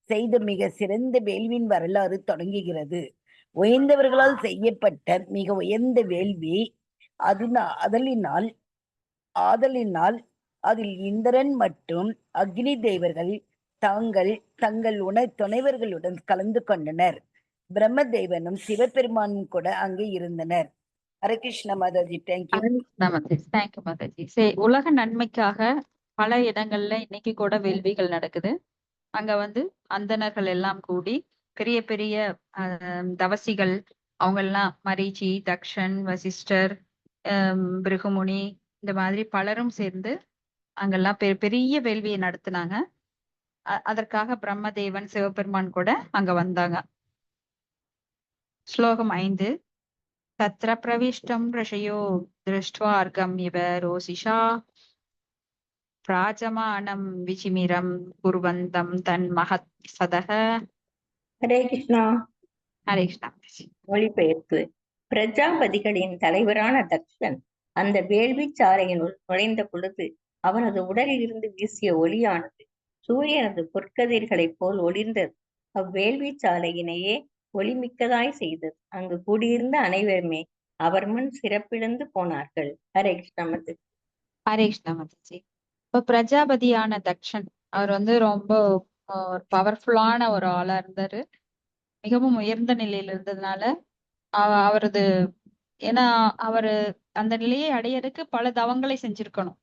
செய்த மிக சிறந்த வேள்வியின் வரலாறு தொடங்குகிறது. உயர்ந்தவர்களால் செய்யப்பட்ட மிக உயர்ந்த வேள்வி. ஆதலினால் அதில் இந்திரன் மற்றும் அக்னி தேவர்கள் தங்கள் துணைவர்களுடன் கலந்து கொண்டனர். பிரம்மதேவனும் சிவபெருமானும் கூட அங்கே இருந்தனர். ஹரே கிருஷ்ண மாதாஜி. தேங்க்யூ மாதாஜி. உலக நன்மைக்காக பல இடங்கள்ல இன்னைக்கு கூட வேள்விகள் நடக்குது. அங்க அந்தணர்கள் எல்லாம் கூடி பெரிய பெரிய தவசிகள் அவங்க எல்லாம் மரீச்சி, தக்ஷன், வசிஷ்டர், பிருகுமுனி இந்த மாதிரி பலரும் சேர்ந்து அங்கெல்லாம் பெரிய வேள்வியை நடத்தினாங்க. அதற்காக பிரம்மதேவன், சிவபெருமான் கூட அங்க வந்தாங்க. ஸ்லோகம் 5. தத்ர பிரவிஷ்டம் ரிஷயோ திருஷ்ட்வார்கம் இவ ரோசிஷா பிராஜமானம் விசிமிரம் குர்வந்தம் தன் மகத் சதக. ஹரே கிருஷ்ணா. ஹரே கிருஷ்ணா. மொழிபெயர்ப்பு. பிரஜாபதிகளின் தலைவரான தக்ஷன் அந்த வேள்வி சாலையினுள் நுழைந்த பொழுது அவனது உடலில் இருந்து வீசிய ஒளியானது சூரியனது பொற்கதிர்களைப் போல் ஒளிர்ந்தது. அவ்வேள்வி சாலையினையே ஒளிமிக்கதாய் செய்தது. அங்கு கூடியிருந்த அனைவருமே அவர் முன் சிறப்பிழந்து போனார்கள். ஹரே கிருஷ்ணமது. ஹரே கிருஷ்ணமதி. இப்ப பிரஜாபதியான தக்ஷன் அவர் ரொம்ப பவர்ஃபுல்லான ஒரு ஆளா இருந்தாரு. மிகவும் உயர்ந்த நிலையில இருந்ததுனால அவரது ஏன்னா அவரு அந்த நிலையை அடையறதுக்கு பல தவங்களை செஞ்சிருக்கணும்.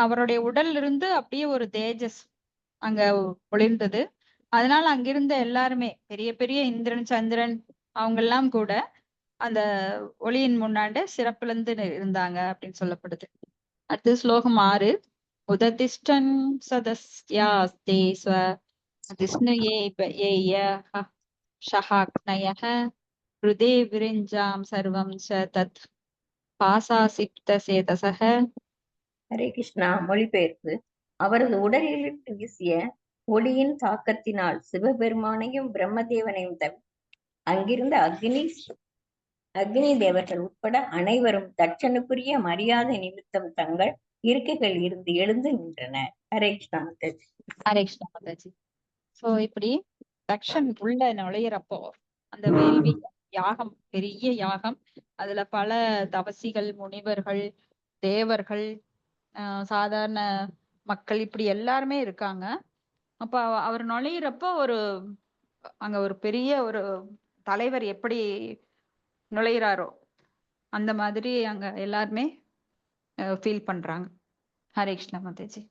அவருடைய உடல் இருந்து அப்படியே ஒரு தேஜஸ் அங்க ஒளிர்ந்தது. அதனால அங்கிருந்த எல்லாருமே பெரிய பெரிய இந்திரன், சந்திரன் அவங்க எல்லாம் கூட அந்த ஒளியின் முன்னாண்டு சிறப்பிழந்து இருந்தாங்க அப்படின்னு சொல்லப்படுது. அடுத்து ஸ்லோகம் 6. உததிஷ்டன் சதஸ்யாஸ்தே ஸ்வ ஷஹாக்னயஹ ஹ்ருதே விரிஞ்சாம் சர்வம் ச தத் பாசாசிப்த சேதசஹ. ஹரே கிருஷ்ணா. மொழிபெயர்ப்பு. அவரது உடலிலிருந்து வீசிய ஒளியின் தாக்கத்தினால் சிவபெருமானையும் பிரம்மதேவனையும் தவிர அங்கிருந்த அக்னி தேவர்கள் உட்பட அனைவரும் தட்சனுக்குரிய மரியாதை நிமித்தம் தங்கள் இருக்கைகள் இருந்து எழுந்து நின்றனர். ஹரே கிருஷ்ணா மாதாஜி. ஹரே கிருஷ்ணா மாதாஜி. சோ இப்படி தக்ஷன் உள்ள நுழையிறப்போ அந்த வேள்வி யாகம், பெரிய யாகம், அதுல பல தவசிகள், முனிவர்கள், தேவர்கள், சாதாரண மக்கள் இப்படி எல்லாருமே இருக்காங்க. அப்ப அவர் நுழையிறப்போ அங்க ஒரு பெரிய ஒரு தலைவர் எப்படி நுழையிறாரோ அந்த மாதிரி அங்க எல்லாருமே ஃபீல் பண்றாங்க. ஹரே கிருஷ்ணா மாதாஜி.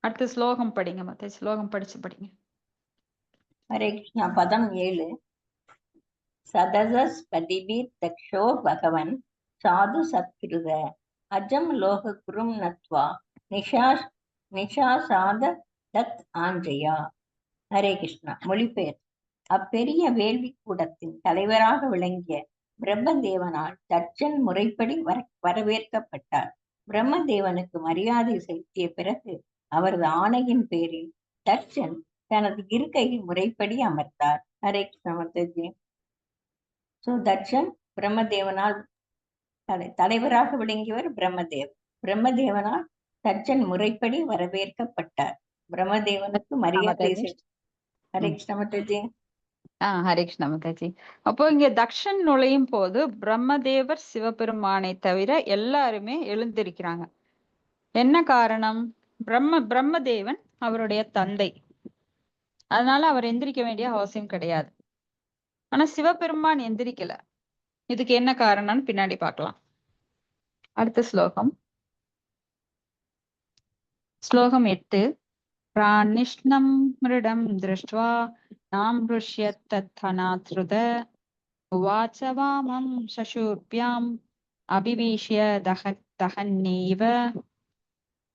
அடுத்து ஸ்லோகம் படிங்க மாதாஜி. ஸ்லோகம் படிங்க. ஹரே கிருஷ்ணா. பதம் 7. சதசஸ்பதிபி தக்ஷோ பகவன் சாது சத்கிருத அஜம் லோக குரும் நத்வா நிஷாசாத தத் ஆஞ்சயா. ஹரே கிருஷ்ணா. மொழிபெயர். அப்பெரிய வேள்வி கூடத்தின் தலைவராக விளங்கிய பிரம்மதேவனால் தட்சன் முறைப்படி வரவேற்கப்பட்டார். பிரம்மதேவனுக்கு மரியாதை செலுத்திய பிறகு அவரது ஆணையின் பேரில் தட்சன் தனது இருக்கையில் முறைப்படி அமர்ந்தார். ஹரே கிருஷ்ண. தட்சன் பிரம்மதேவனால் தலைவராக விளங்கியவர் பிரம்மதேவனால் தட்சன் முறைப்படி வரவேற்கப்பட்டார். பிரம்மதேவனுக்கு மரியாதை. ஹரே கிருஷ்ண. ஹரே கிருஷ்ண மாதாஜி. அப்போ இங்க தக்ஷன் நுழையும் போது பிரம்மதேவர், சிவபெருமானை தவிர எல்லாருமே எழுந்திருக்கிறாங்க. என்ன காரணம்? பிரம்மதேவன் அவருடைய தந்தை, அதனால அவர் எந்திரிக்க வேண்டிய அவசியம் கிடையாது. ஆனா சிவபெருமான் எந்திரிக்கல. இதுக்கு என்ன காரணம்னு பின்னாடி பார்க்கலாம். அடுத்த ஸ்லோகம் 8. பிராணிஷ்ணம் மிருடம் திருஷ்ட்வா நாம்ருஷ்யத் தத்ஹனாத்ருத உவாச்ச வாமம் சசூர்பியாம் அபிவீஷ்ய தஹன்னீவ.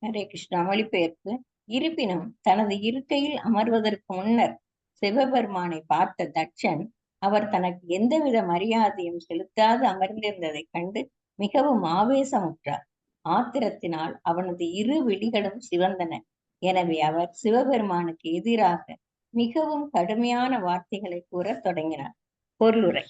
ஹரே கிருஷ்ணா. மொழிபெயர்ப்பு. இருப்பினும் தனது இருக்கையில் அமர்வதற்கு முன்னர் சிவபெருமானை பார்த்த தட்சன் அவர் தனக்கு எந்தவித மரியாதையும் செலுத்தாது அமர்ந்திருந்ததைக் கண்டு மிகவும் ஆவேசமுற்றார். ஆத்திரத்தினால் அவனது இரு விழிகளும் சிவந்தன. எனவே அவர் சிவபெருமானுக்கு எதிராக மிகவும் கடுமையான வார்த்தைகளை கூறத் தொடங்கினார். பொருளுரை.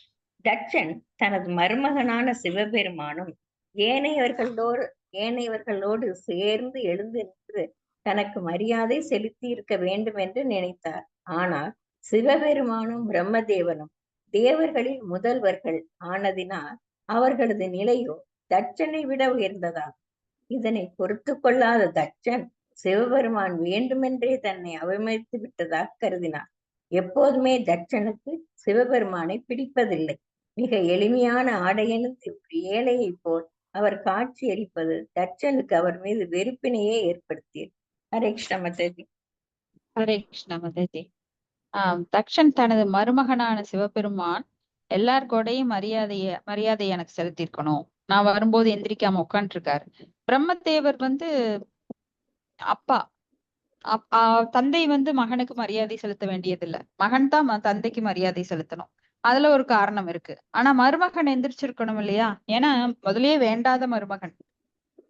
தட்சன் தனது மருமகனான சிவபெருமானும் ஏனையவர்களோடு சேர்ந்து எழுந்து நின்று தனக்கு மரியாதை செலுத்தி இருக்க வேண்டும் என்று நினைத்தார். ஆனால் சிவபெருமானும் பிரம்மதேவனும் தேவர்களில் முதல்வர்கள் ஆனதினால் அவர்களது நிலையோ தட்சனை விட உயர்ந்ததாகும். இதனை பொறுத்து கொள்ளாத தட்சன் சிவபெருமான் வேண்டுமென்றே தன்னை அவமதித்து விட்டதாக கருதினார். எப்போதுமே தட்சனுக்கு சிவபெருமானை பிடிப்பதில்லை. மிக எளிமையான ஆடையணிந்து ஒரு ஏழையைப் போல் அவர் காட்சியளிப்பது தட்சனுக்கு அவர் மீது வெறுப்பினையே ஏற்படுத்தியது. ஹரே கிருஷ்ண மாதாஜி. ஹரே கிருஷ்ண மாதாஜி. தக்ஷன் தனது மருமகனான சிவபெருமான் எல்லார்கூடையும் மரியாதை எனக்கு செலுத்திருக்கணும். நான் வரும்போது எந்திரிக்காம உட்காந்துருக்காரு. பிரம்மதேவர் அப்பா தந்தை மகனுக்கு மரியாதை செலுத்த வேண்டியதில்லை. மகன் தான் தந்தைக்கு மரியாதை செலுத்தணும். அதுல ஒரு காரணம் இருக்கு. ஆனா மருமகன் எந்திரிச்சிருக்கணும் இல்லையா? ஏன்னா முதலே வேண்டாத மருமகன்,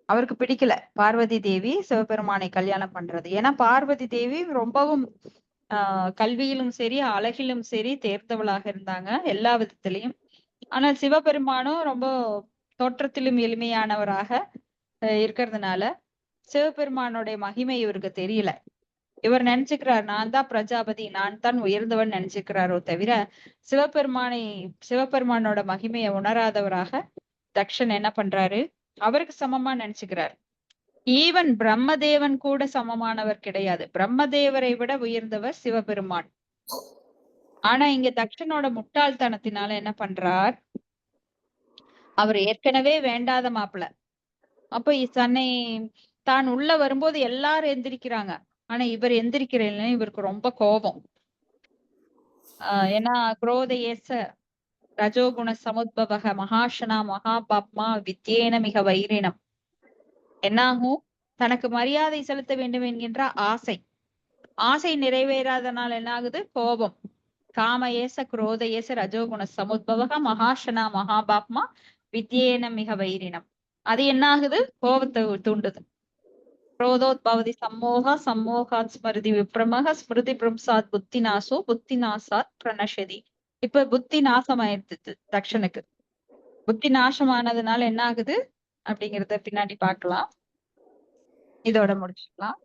அவருக்கு பிடிக்கல பார்வதி தேவி சிவபெருமானை கல்யாணம் பண்றது. ஏன்னா பார்வதி தேவி ரொம்பவும் கல்வியிலும் சரி அழகிலும் சரி தேர்ந்தவளாக இருந்தாங்க எல்லா விதத்திலையும். ஆனால் சிவபெருமானும் ரொம்ப தோற்றத்திலும் எளிமையானவராக இருக்கிறதுனால சிவபெருமானுடைய மகிமை இவருக்கு தெரியல. இவர் நினைச்சுக்கிறார் நான் தான் பிரஜாபதி, நான் தான் உயர்ந்தவன் நினைச்சுக்கிறாரோ தவிர சிவபெருமானோட மகிமையை உணராதவராக தக்ஷன் என்ன பண்றாரு, அவருக்கு சமமா நினைச்சுக்கிறார். ஈவன் பிரம்மதேவன் கூட சமமானவர் கிடையாது. பிரம்மதேவரை விட உயர்ந்தவர் சிவபெருமான். ஆனா இங்க தக்ஷனோட முட்டாள்தனத்தினால என்ன பண்றார், அவர் ஏற்கனவே வேண்டாத மாப்பிள்ள. அப்ப தான் உள்ள வரும்போது எல்லாரும் எந்திரிக்கிறாங்க. ஆனா இவர் எந்திரிக்கிறேன்னு இவருக்கு ரொம்ப கோபம். ஏன்னா குரோதயேச ரஜோகுண சமுத்பவக மகாஷனா மகாபாப்மா வித்யேன மிக வைரினம். என்னாகும், தனக்கு மரியாதை செலுத்த வேண்டும் என்கின்ற ஆசை நிறைவேறாதனால் என்ன ஆகுது, கோபம். காமயேச குரோதயேச ரஜோகுண சமுத்பவக மகாஷனா மகாபாப்மா வித்யேன மிக வைரினம். அது என்ன ஆகுது, கோபத்தை தூண்டுது. क्रोधोद्भवति सम्मोहात् स्मृति विप्रमः स्मृति भ्रंशात् புத்திநாசோ புத்திநாசாத் பிரணஷதி. இப்ப புத்தி நாசமாயிருது தக்ஷனுக்கு. புத்தி நாசமானதுனால என்ன ஆகுது அப்படிங்கறத பின்னாடி பார்க்கலாம். இதோட முடிச்சுக்கலாம்.